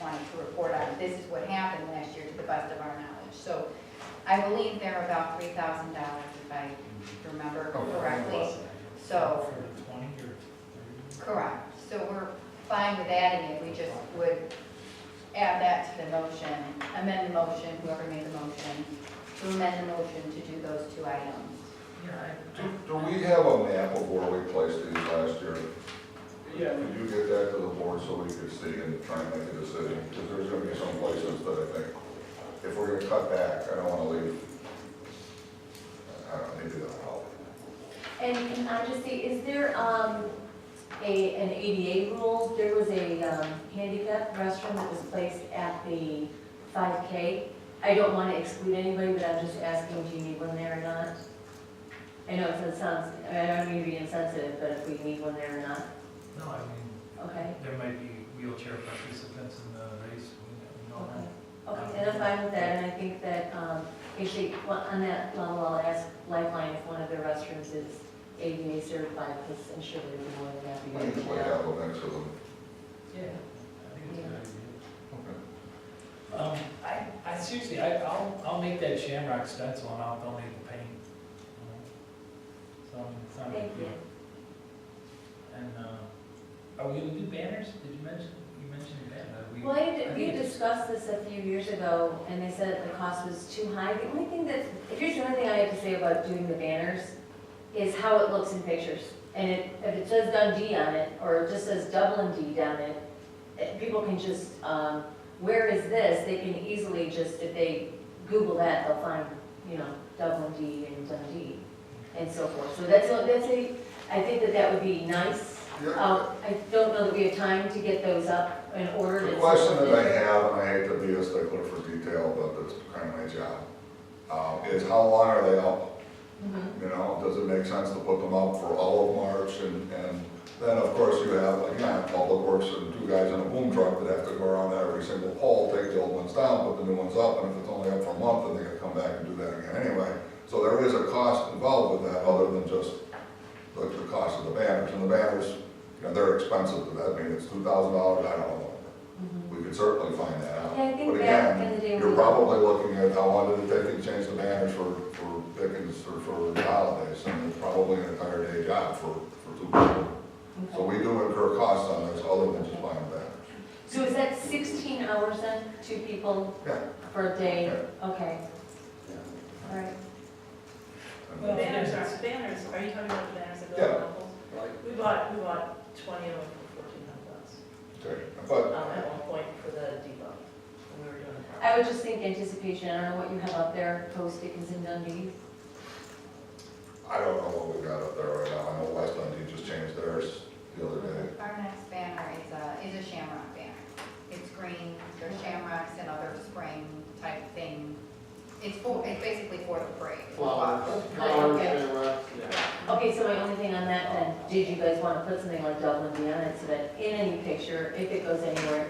wanted to report on, this is what happened last year to the best of our knowledge. So I believe they're about $3,000 if I remember correctly. So, For 20 or 30? correct. So we're fine with adding it. We just would add that to the motion, amend the motion, whoever made the motion, to amend the motion to do those two items. Yeah, Do we have a map of where we placed these last year? Yeah, Could you get that to the board so we could see and try and make a decision? Because there's gonna be some places that I think, if we're gonna cut back, I don't wanna leave, I don't know, maybe that'll help. And can I just say, is there, an ADA rule? There was a, handicap restroom that was placed at the 5K. I don't want to exclude anybody, but I'm just asking, do you need one there or not? I know it sounds, I don't mean to be insensitive, but if we need one there or not, no, I mean, okay? there might be wheelchair participants in the race, we don't Okay, know. okay, and I'm fine with that, and I think that, actually, on that level, I'll ask Lifeline if one of their restrooms is ADA certified, because I'm sure they'd be more than happy We to do usually that. have a mix of them. Yeah, I think it's a good Okay. idea. I seriously, I'll make that shamrock stencil and I'll donate the paint. So, it's not a Thank big you. deal. And, are we gonna do banners? Did you mention banners? Well, we had discussed this a few years ago, and they said the cost was too high. The only thing that, here's the only thing I have to say about doing the banners, is how it looks in pictures. And if it says Dundee on it, or it just says Dundee down it, people can just, where is this? They can easily just, if they Google that, they'll find, Dundee and Dundee, and so forth. So I think that would be nice. I don't know that we have time to get those up and ordered. The question that I have, and I hate to be a stickler for detail, but that's kind of my job, is how long are they up? Does it make sense to put them up for all of March? And then, of course, you have, again, Public Works and two guys in a boom truck that have to go around every single pole, take the old ones down, put the new ones up, and if it's only up for a month, then they gotta come back and do that again anyway. So there is a cost involved with that, other than just the cost of the banners. And the banners, they're expensive to that. I mean, it's $2,000, I don't know. We could certainly find that out. Yeah, I think But back in the again, day you're we- probably looking at how long did it take to change the banners for Dickens or for the holidays, and it's probably an entire day job for two people. So we do incur costs on this other than just buying banners. So is that 16 hours then, 2 people Yeah. for a day? Yeah. Okay. All right. Well, Banners, are you talking about the banners that go Yeah. on locals? We bought 20 of them for $1,400. Okay, but At one point for the depot, when we were doing the. I would just think anticipation, I don't know what you have up there, post Dickens and Dundee. I don't know what we got up there right now. I know West Dundee just changed theirs the other day. Our next banner is a shamrock banner. It's green, there's shamrocks and other spring type thing. It's basically for the parade. Flowers, Okay. shamrocks. Okay, so my only thing on that then, did you guys want to put something like Dublin on it so that in any picture, if it goes anywhere,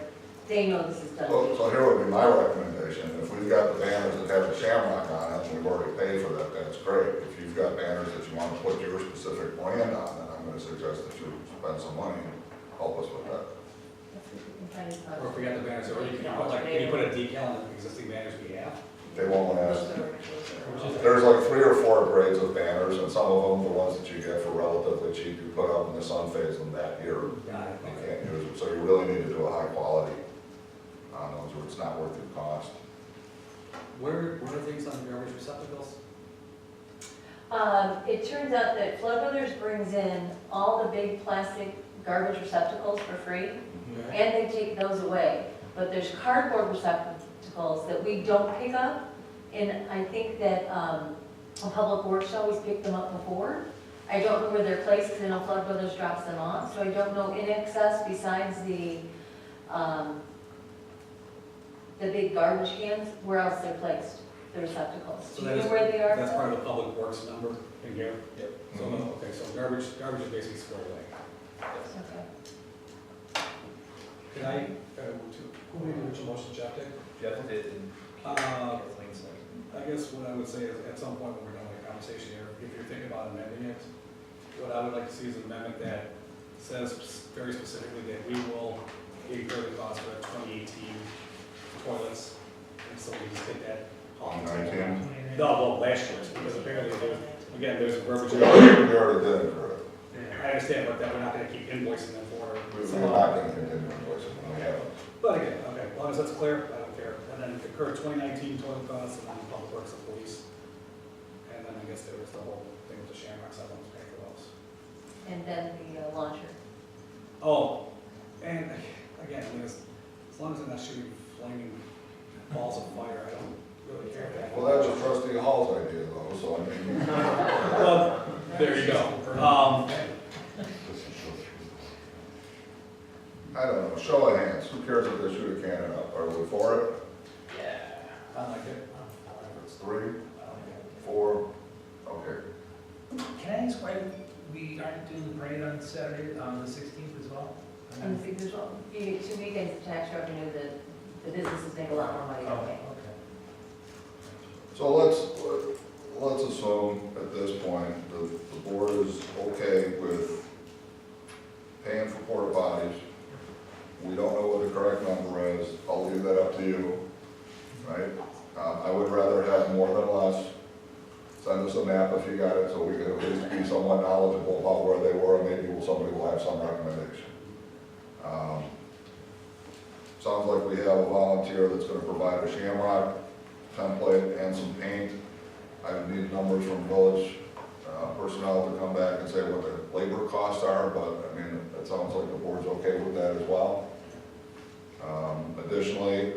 they know this is Dundee? So here would be my recommendation. If we've got the banners that have the shamrock on it, and we've already paid for that, that's great. If you've got banners that you want to put your specific brand on, then I'm going to suggest that you spend some money and help us with that. Let's see if we can find it. Or if we got the banners already, can you put a decal on the existing banners we have? They won't ask. Oh. There's like 3 or 4 grades of banners, and some of them, the ones that you get for relatively cheap, you put up and the sun fades them that year. Got it. You can't use them, so you really need to do a high quality on those, or it's not worth the cost. What are things on the garbage receptacles? It turns out that Flood Brothers brings in all the big plastic garbage receptacles for free, and they take those away. But there's cardboard receptacles that we don't pick up, and I think that Public Works always picked them up before. I don't know where they're placed, because I know Flood Brothers drops them off, so I don't know in excess besides the big garbage cans, where else they're placed, the receptacles. So Do that you is- know where they are? That's Phil? part of the Public Works number in here? Yep. So, Mhm. okay, so garbage is basically squared away. Okay. Can I, who made the original motion, Jeff did? Jeff did, and I guess what I would say is, at some point when we're done with the conversation here, if you're thinking about amending it, what I would like to see is an amendment that says very specifically that we will incur the cost for the 2018 toilets, and so we just take that off. 2019. No, well, last year's, because apparently there's verbiage. We already did incur it. I understand, but that we're not gonna keep invoicing them for. We're not gonna continue invoicing them, we haven't. But again, okay, as long as that's clear, I don't care. And then incur 2019 toilet costs, and then public works and police. And then I guess there was the whole thing with the shamrocks, I don't pay for those. And then the launcher. Oh, and again, I mean, as long as they're not shooting flaming balls of fire, I don't really care. Well, that was Trustee Hall's idea though, so I mean. Well, there you go. I don't know, show of hands, who cares if they shoot a cannon up, are we for it? Yeah. I like it. It's 3, 4, okay. Can I ask why we aren't doing the parade on Saturday, on the 16th as well? And the figures, well, 2 weekends of tax revenue, the businesses make a lot more money. Oh, Okay. okay. So let's assume at this point the board is okay with paying for porta potties. We don't know what the correct number is, I'll leave that up to you, right? I would rather have more than less. Send us a map if you got it, so we can at least be somewhat knowledgeable about where they were, and maybe somebody will have some recommendation. Sounds like we have a volunteer that's gonna provide a shamrock template and some paint. I would need numbers from village personnel to come back and say what the labor costs are, but I mean, it sounds like the board's okay with that as well. Additionally,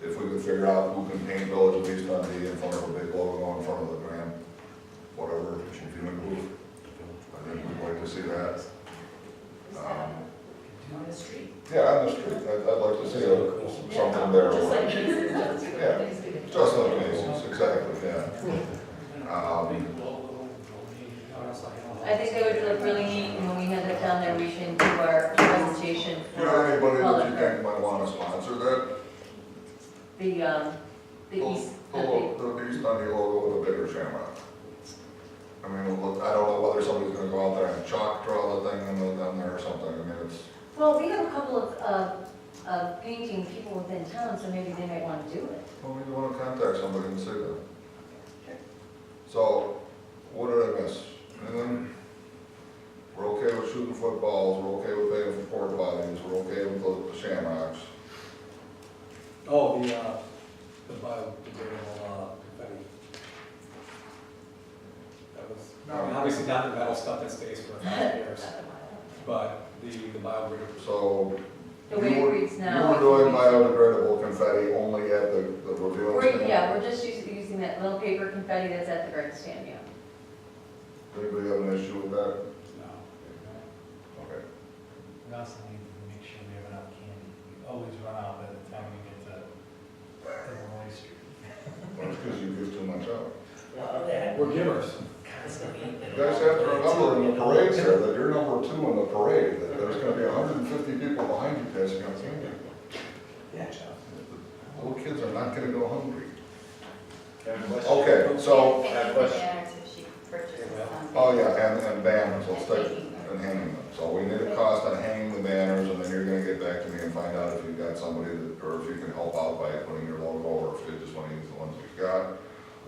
if we could figure out who can paint Village of East Dundee in front of a big logo in front of the grand, whatever, viewing booth, I think we'd like to see that. On the street. Yeah, on the street, I'd like to see something there. Just like Macy's does. Yeah, just like Macy's, exactly, yeah. I think they would look really neat, and when we have that down there, we can do our presentation Do you know for anybody that public. you think might want to sponsor that? The east, The East Dundee logo with a bigger shamrock. I mean, look, I don't know whether somebody's gonna go out there and chalk draw the thing in there or something, I mean, it's, well, we have a couple of painting people within town, so maybe they might want to do it. well, we want to contact somebody and say that. So, what did I miss? Anything? We're okay with shooting footballs, we're okay with paying for porta potties, we're okay with the shamrocks. Oh, the biodegradable confetti. That was, I mean, obviously not the metal stuff that stays for 5 years, but the biodegradable. So, The way it reads now. you were doing biodegradable confetti only at the reviewing stand? Yeah, we're just using that little paper confetti that's at the garden stand, yeah. Anybody have an issue with that? No. Okay. We also need to make sure we have enough candy. We always run out by the time we get to Illinois Street. Well, it's because you give too much out. We're givers. You guys have to remember in the parades here, that you're number 2 in the parade, that there's gonna be 150 people behind you passing out candy. Yeah, Jeff. Little kids are not gonna go hungry. Okay. Okay, so, And the banners if she purchases them. oh yeah, and banners, let's take, and hanging them. So we need a cost on hanging the banners, and then you're gonna get back to me and find out if you've got somebody that, or if you can help out by putting your logo, or if you just wanna use the ones you've got.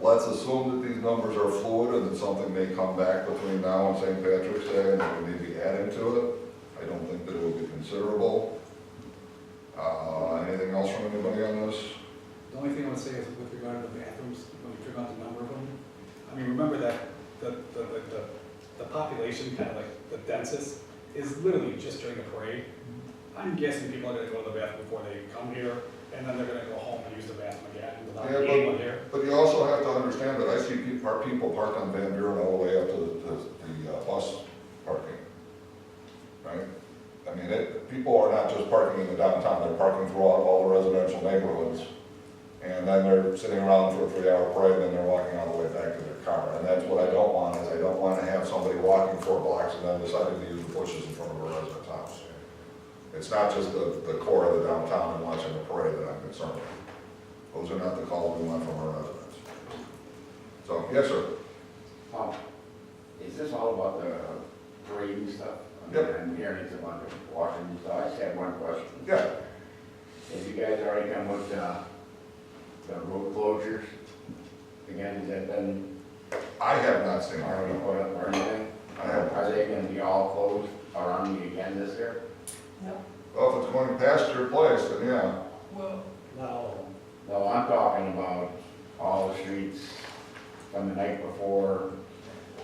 Let's assume that these numbers are fluid and that something may come back between now and St. Patrick's Day and that we may be adding to it. I don't think that it will be considerable. Anything else from anybody on this? The only thing I would say is with regard to the bathrooms, when you figure out the number of them, I mean, remember that the population, kind of like the densest, is literally just during the parade. I'm guessing people are gonna go to the bathroom before they come here, and then they're gonna go home and use the bathroom again without Yeah, anyone here. But you also have to understand that I see people parked on Van Buren all the way up to the bus parking, right? I mean, people are not just parking in the downtown, they're parking throughout all the residential neighborhoods. And then they're sitting around for a 3-hour parade, and then they're walking all the way back to their car. And that's what I don't want, is I don't want to have somebody walking 4 blocks and then deciding to use the bushes in front of a resident's house. It's not just the core of the downtown and watching the parade that I'm concerned with. Those are not the calls we want from our residents. So, yes, sir. Is this all about the parade and stuff? Yep. I'm hearing it's about the Washington, so I just had one question. Yeah. Have you guys already come with the road closures? Again, has that been I have not seen already that. put up or anything? I have. Are they gonna be all closed around me again this year? Well, if it's going past your place, then yeah. Well, not all of them. No, I'm talking about all the streets from the night before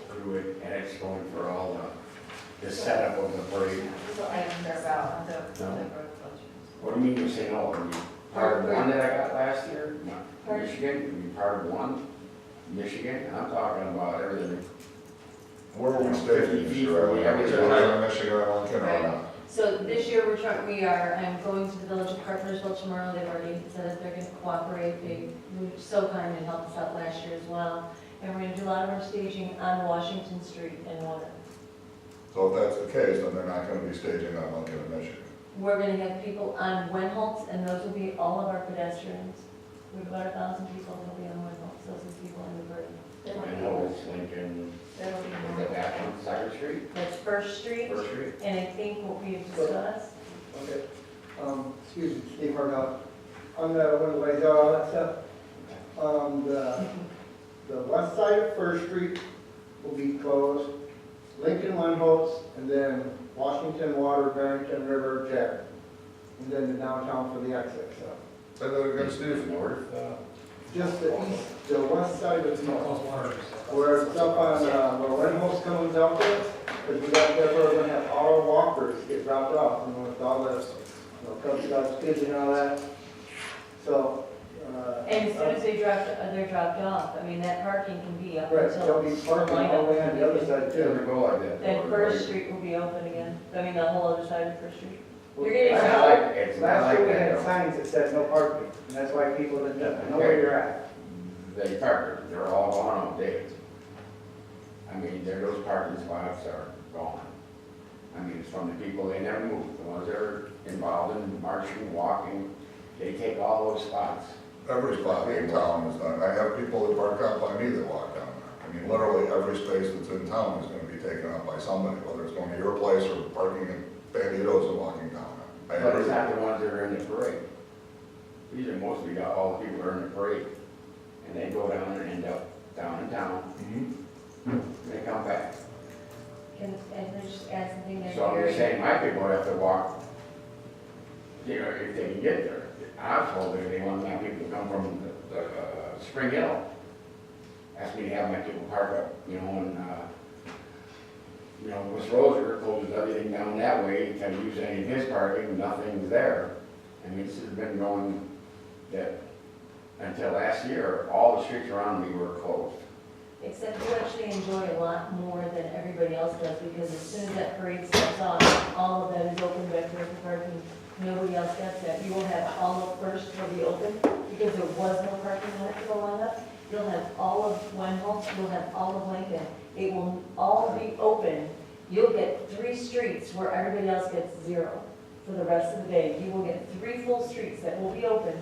through it, and it's going for all the setup of the parade. So items are about the No. road closures. What do you mean you say no? Are you part of one that I got last year? No. Michigan, are you part of one? Michigan, and I'm talking about everything. Where are we staging this year? Are we in Michigan or Lincoln or not? So this year, I'm going to the Village of Partnersville tomorrow. They've already said that they're going to cooperate. They were so kind and helped us out last year as well. And we're going to do a lot of our staging on Washington Street in Warren. So if that's the case, then they're not gonna be staging on Lincoln and Michigan. We're going to have people on Wenholtz, and those will be all of our pedestrians. We have about 1,000 people that will be on Wenholtz. Those are people in the parade. I know it's Lincoln, That'll be is more. it back on Second Street, That's First Street, First Street? and I think what we have discussed, Okay, excuse me, Steve Harnell. I'm the one who lays out all that stuff. The west side of First Street will be closed, Lincoln One Holtz, and then Washington Water, Barrington River, Jack. And then the downtown for the exit, so. Say that again, Steve. North? Just the east, the west side of It's not close water. where it's up on, where One Holtz comes out there, because we got, that's where we're gonna have all our walkers get dropped off, you know, with all the, you know, Cub Scouts kids and all that. So, and as soon as they're dropped off, I mean, that parking can be up right, until. there'll be parking all the way on the other side It doesn't too. go like that. Then First Street will be open again. I mean, the whole other side of First Street. You're It's getting not like, it's not Last like year we had that. signs that said no parking, and that's why people didn't know where you're at. They park, they're all gone all day. I mean, those parking spots are gone. I mean, it's from the people, they never move. The ones that are involved in marching, walking, they take all those spots. Every spot in town is done. I have people that park out by me that walk down there. I mean, literally every space that's in town is gonna be taken up by somebody, whether it's going to your place or parking in Banditos and walking down there. I But agree. it's not the ones that are in the parade. These are mostly got all the people that are in the parade. And they go down and end up down in town, Mhm. and they come back. And they just add something there. So I'm just saying, my people have to walk, you know, if they can get there. I was told that they want my people to come from the Spring Hill. Asked me to have my people park up, you know, and, West Roser closes everything down that way, can't use any of his parking, nothing's there. I mean, this has been going that, until last year, all the streets around me were closed. Except you actually enjoy a lot more than everybody else does, because as soon as that parade steps off, all of that is open back there for parking. Nobody else gets that. You will have all of First will be open, because there was no parking lot to go on up. You'll have all of Wenholtz, you'll have all of Lincoln. It will all be open. You'll get 3 streets where everybody else gets 0 for the rest of the day. You will get 3 full streets that will be open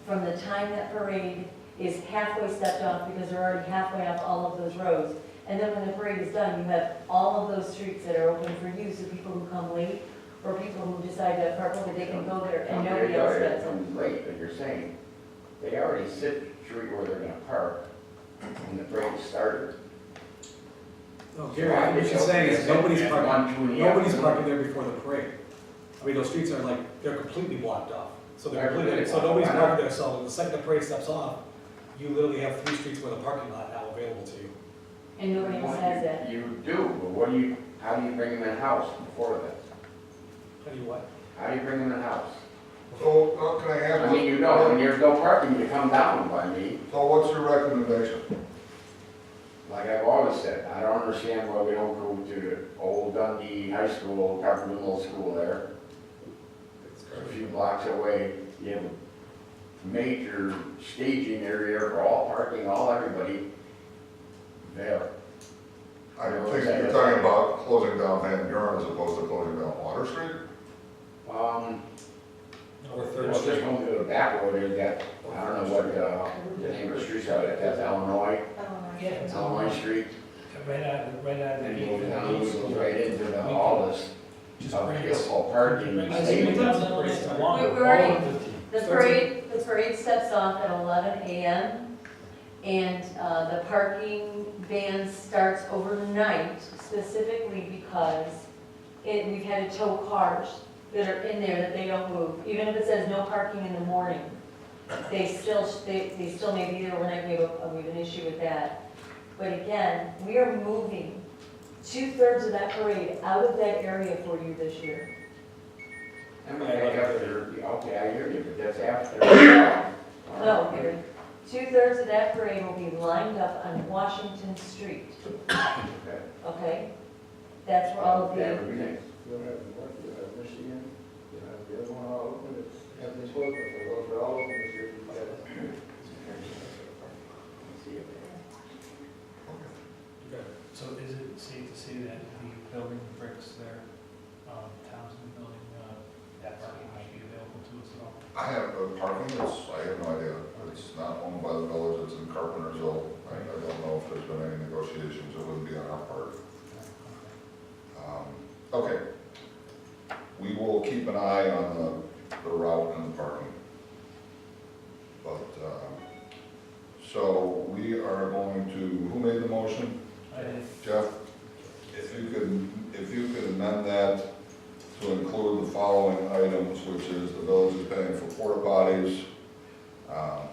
from the time that parade is halfway stepped off, because they're already halfway off all of those roads. And then when the parade is done, you have all of those streets that are open for you, so people who come late or people who decide to park over, they can go there and nobody else gets it. Comes late, but you're saying, they already sit the street where they're gonna park when the parade started. No, Gary, what you're saying is nobody's parking there before the parade. I mean, those streets are like, they're completely blocked off. So they're completely, so nobody's parking there, so the second the parade steps off, you literally have 3 streets with a parking lot now available to you. And nobody else has that. You do, but how do you bring them in house before that? How do you what? How do you bring them in house? So, can I I have? mean, when there's no parking, you come down by me. So what's your recommendation? Like I've always said, I don't understand why we don't go to the old Dundee High School, Carpenter Middle School there. A few blocks away, you have a major staging area for all parking, all everybody there. I think you're talking about closing down Van Buren as opposed to closing down Water Street? No, Or Third Well, Street. just going through the back road there, that, I don't know what, the name of the street's out at, that's Illinois, Yeah, it's Illinois Street. right out of And the you go gate. down, it goes right into the, all this, Just of bring field us. for parking. Bring us- stadium. it doesn't really take long. We already, the parade steps off at 11 a.m. And the parking ban starts overnight specifically because we've had to tow cars that are in there that they don't move. Even if it says no parking in the morning, they still may be there overnight. We have an issue with that. But again, we are moving 2/3 of that parade out of that area for you this year. I mean, after, okay, I hear you, but that's after. No, Gary. 2/3 of that parade will be lined up on Washington Street, Okay. okay? That's where all of That the, would be nice. You'll have North, you'll have Michigan, you'll have the other one all open, it's, everything's closed, but those are all open this year. So is it safe to say that the building bricks there, Townsend building, that parking might be available to us at all? I have parking, I have no idea. It's not owned by the village, it's in Carpentersville. I don't know if there's been any negotiations, it wouldn't be on our part. Okay. We will keep an eye on the route and the parking. But, so we are going to, who made the motion? I did. Jeff, if you could amend that to include the following items, which is the village is paying for porta potties.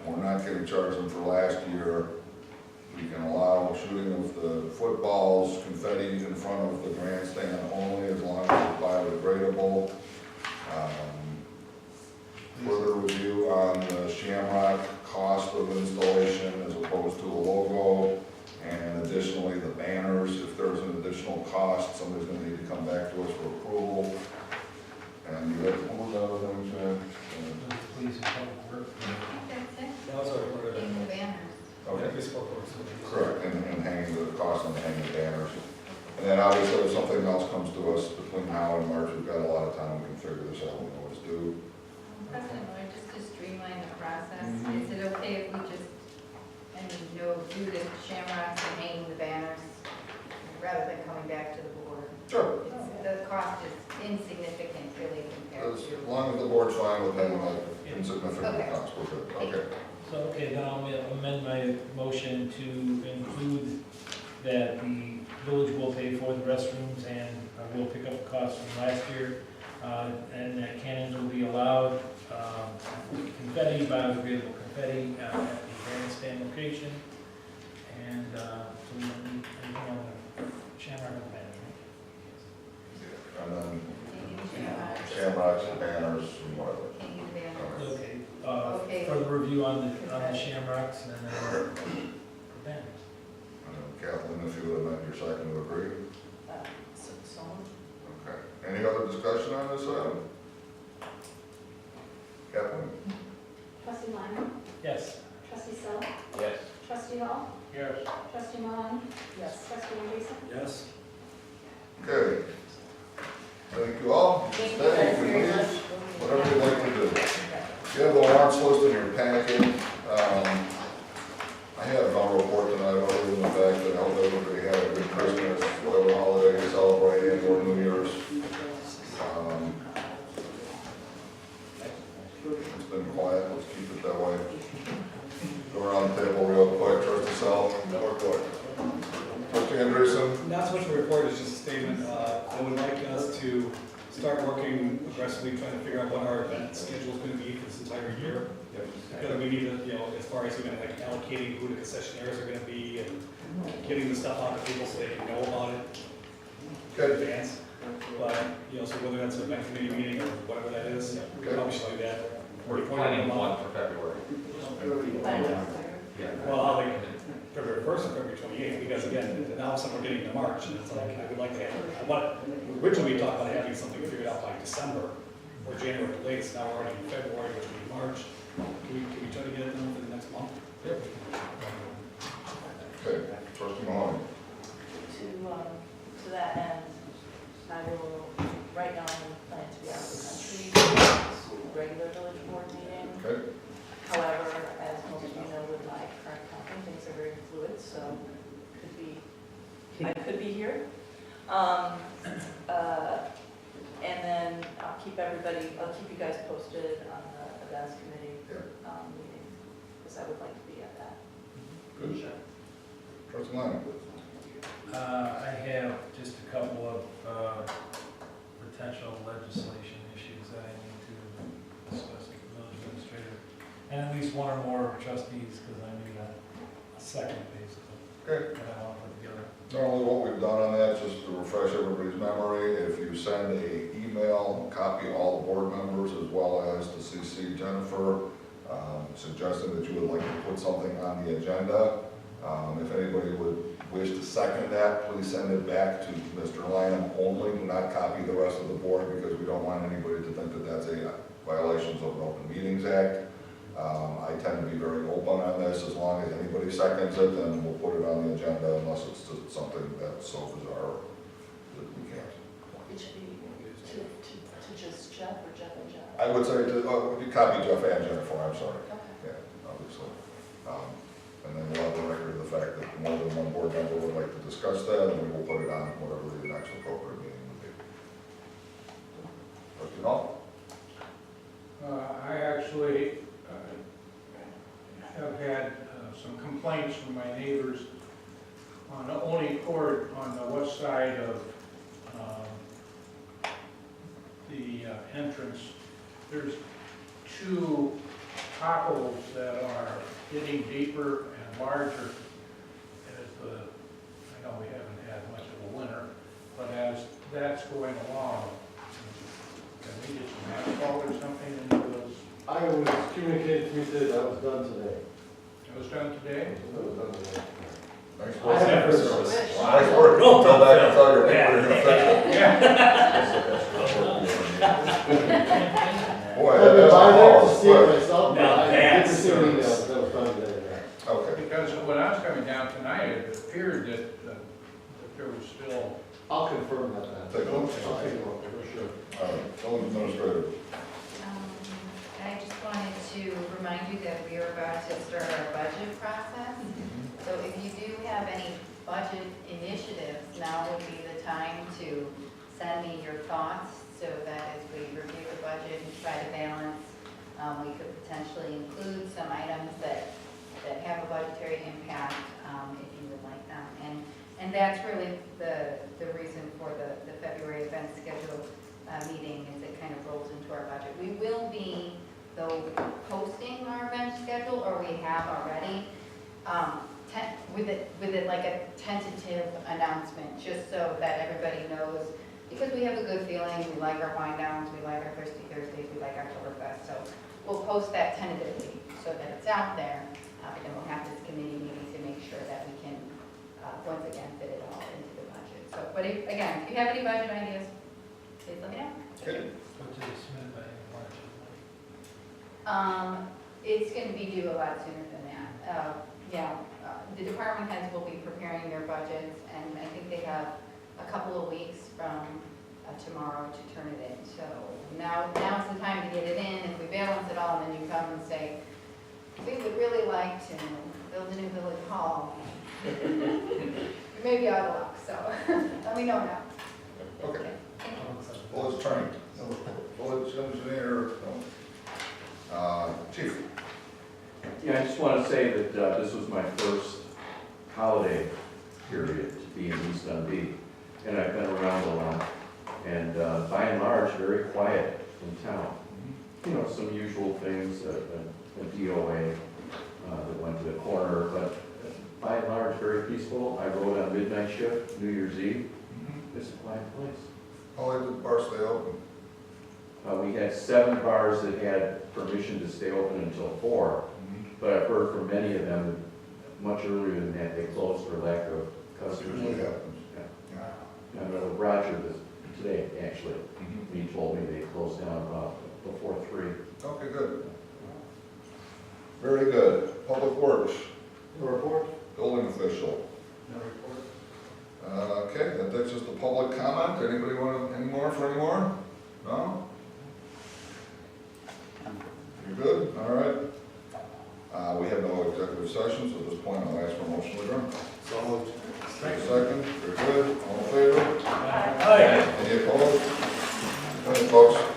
We're not getting charged them for last year. We can allow shooting of the footballs, confetti in front of the grandstand only as long as it's biodegradable. Further review on the Shamrock cost of installation as opposed to a logo. And additionally, the banners, if there's an additional cost, somebody's gonna need to come back to us for approval. And what was the other thing, Jen? Police and public works. That's it. That was our order. In the banners. Okay, We spoke over some of these. correct, and hanging the cost on the hanging banners. And then obviously, if something else comes to us between now and March, we've got a lot of time, we can figure this out, we know what to do. President Miller, just to streamline the process, is it okay if we just, do the shamrocks and hanging the banners rather than coming back to the board? Sure. The cost is insignificant really compared As to. long as the board's fine with paying that insignificant Okay. cost, we're good, okay. So, okay, then I'll amend my motion to include that the village will pay for the restrooms and will pick up the costs from last year, and that cannons will be allowed, confetti, biodegradable confetti at the grandstand location, and so we don't need anything on the Shamrock banner, And then Shamrocks. shamrocks and banners and whatever. Hanging the right? banners. Okay, Okay. further review on the Shamrocks and then the banners. And then Kathleen, if you would amend your second to agree. So, Okay. Any other discussion on this item? Kathleen? Trustee Liner, Yes. trustee Sel, Yes. trustee Hall, Yes. trustee Maloney, yes. trustee Andreessen. Yes. Okay. Thank you all. Thank you Stay, guys very please. much. Whatever you'd like to do. You have the warrants list in your packet. I have no report tonight, other than the fact that I hope everybody had a good Christmas, whatever holiday you celebrate, and or New Year's. It's been quiet, let's keep it that way. Go around the table real quick, trustee Sal, no report. Trustee Andreessen? Not so much a report, it's just a statement. I would like us to start working aggressively, trying to figure out what our event schedule is going to be for this entire year. Because we need to, as far as even like allocating who the concessionaires are going to be and getting the stuff out to people so they can know about it in Okay. advance. But, so whether that's an event committee meeting or whatever that is, probably should do that. We're planning one for February. Well, I'll like February 1st and February 28th, because again, now all of a sudden we're getting into March, and it's like, I would like to have, originally we talked about having something figured out by December or January at the latest, now we're already in February, which will be March. Can we try to get it done for the next month? Yep. Okay, trustee Mahoney. To that end, I will, right now, I plan to be out of the country, regular village I could be here. And then I'll keep you guys posted on the events committee meeting, because I would like to be at that. Good. Sure. Trustee Line. I have just a couple of potential legislation issues that I need to discuss with the village administrator, and at least one or more trustees, because I need a second basically. Okay. That I want to put together. Normally what we've done on that, just to refresh everybody's memory, if you send a email, copy all the board members as well as to CC Jennifer, suggesting that you would like to put something on the agenda. If anybody would wish to second that, please send it back to Mr. Lynham only. Do not copy the rest of the board because we don't want anybody to think that that's a violation of the Open Meetings Act. I tend to be very open on this. As long as anybody seconds it, then we'll put it on the agenda unless it's just something that's so bizarre that we can't. It should be to just Jeff or Jeff and Jeff. I would say, you copy Jeff and Jennifer, I'm sorry. Okay. Yeah, obviously. And then we'll have the record of the fact that more than one board member would like to discuss that, and we will put it on whatever the next appropriate meeting would be. Trustee Hall? I actually have had some complaints from my neighbors on the Only Court on the west side of the entrance. There's two potholes that are getting deeper and larger as I know we haven't had much of a winter, but as that's going along, can we get some asphalt or something into those? I was communicated to me today that was done today. It was done today? It was done today. Nice I work. have heard service. Nice work. Don't tell back and tell your people you're gonna fix it. Boy, I've been that's by there to all. see it myself, but Now I did that's receive an email service. that was done today. Okay. Because when I was coming down tonight, it appeared that there was still, I'll confirm that then. Take a look. I'll take a look, for sure. All right, village administrator. I just wanted to remind you that we are about to start our budget process. So if you do have any budget initiatives, now would be the time to send me your thoughts so that as we review the budget and try to balance, we could potentially include some items that have a budgetary impact if you would like them. And that's really the reason for the February event schedule meeting, is it kind of rolls into our budget. We will be, though, posting our event schedule, or we have already, with it like a tentative announcement, just so that everybody knows, because we have a good feeling, we like our wind downs, we like our Thirsty Thursdays, we like Oktoberfest, so we'll post that tentatively so that it's out there, but then we'll have this committee meeting to make sure that we can, once again, fit it all into the budget. So, but again, if you have any budget ideas, please let me know. Okay. What did it submit by March? It's going to be due a lot sooner than that. The department heads will be preparing their budgets, and I think they have a couple of weeks from tomorrow to turn it in. So now's the time to get it in. If we balance it all, and then you come and say, we would really like to build a new village hall. You may be out of luck, so let me know now. Okay. Village attorney. Village engineer. Chief. Yeah, I just want to say that this was my first holiday period to be in East Dundee, and I've been around a lot, and by and large, very quiet in town. You know, some usual things, a DOA that went to the corner, but by and large, very peaceful. I rode on midnight shift, New Year's Eve. It's a quiet place. How late did the bar stay open? We had 7 bars that had permission to stay open until 4, but I've heard from many of them that much earlier than that, they closed for lack of customers. Usually happens. Yeah. I know Roger was today, actually. He told me they closed down about before 3. Okay, good. Very good. Public Works. No report? Building official. No report. Okay, that takes us to public comment. Anybody want any more for any more? No? You're good? All right. We have no executive session, so at this point I'll ask for a motion to adjourn. So moved. Second, very good, all in favor? Aye. Any opposed? Any folks?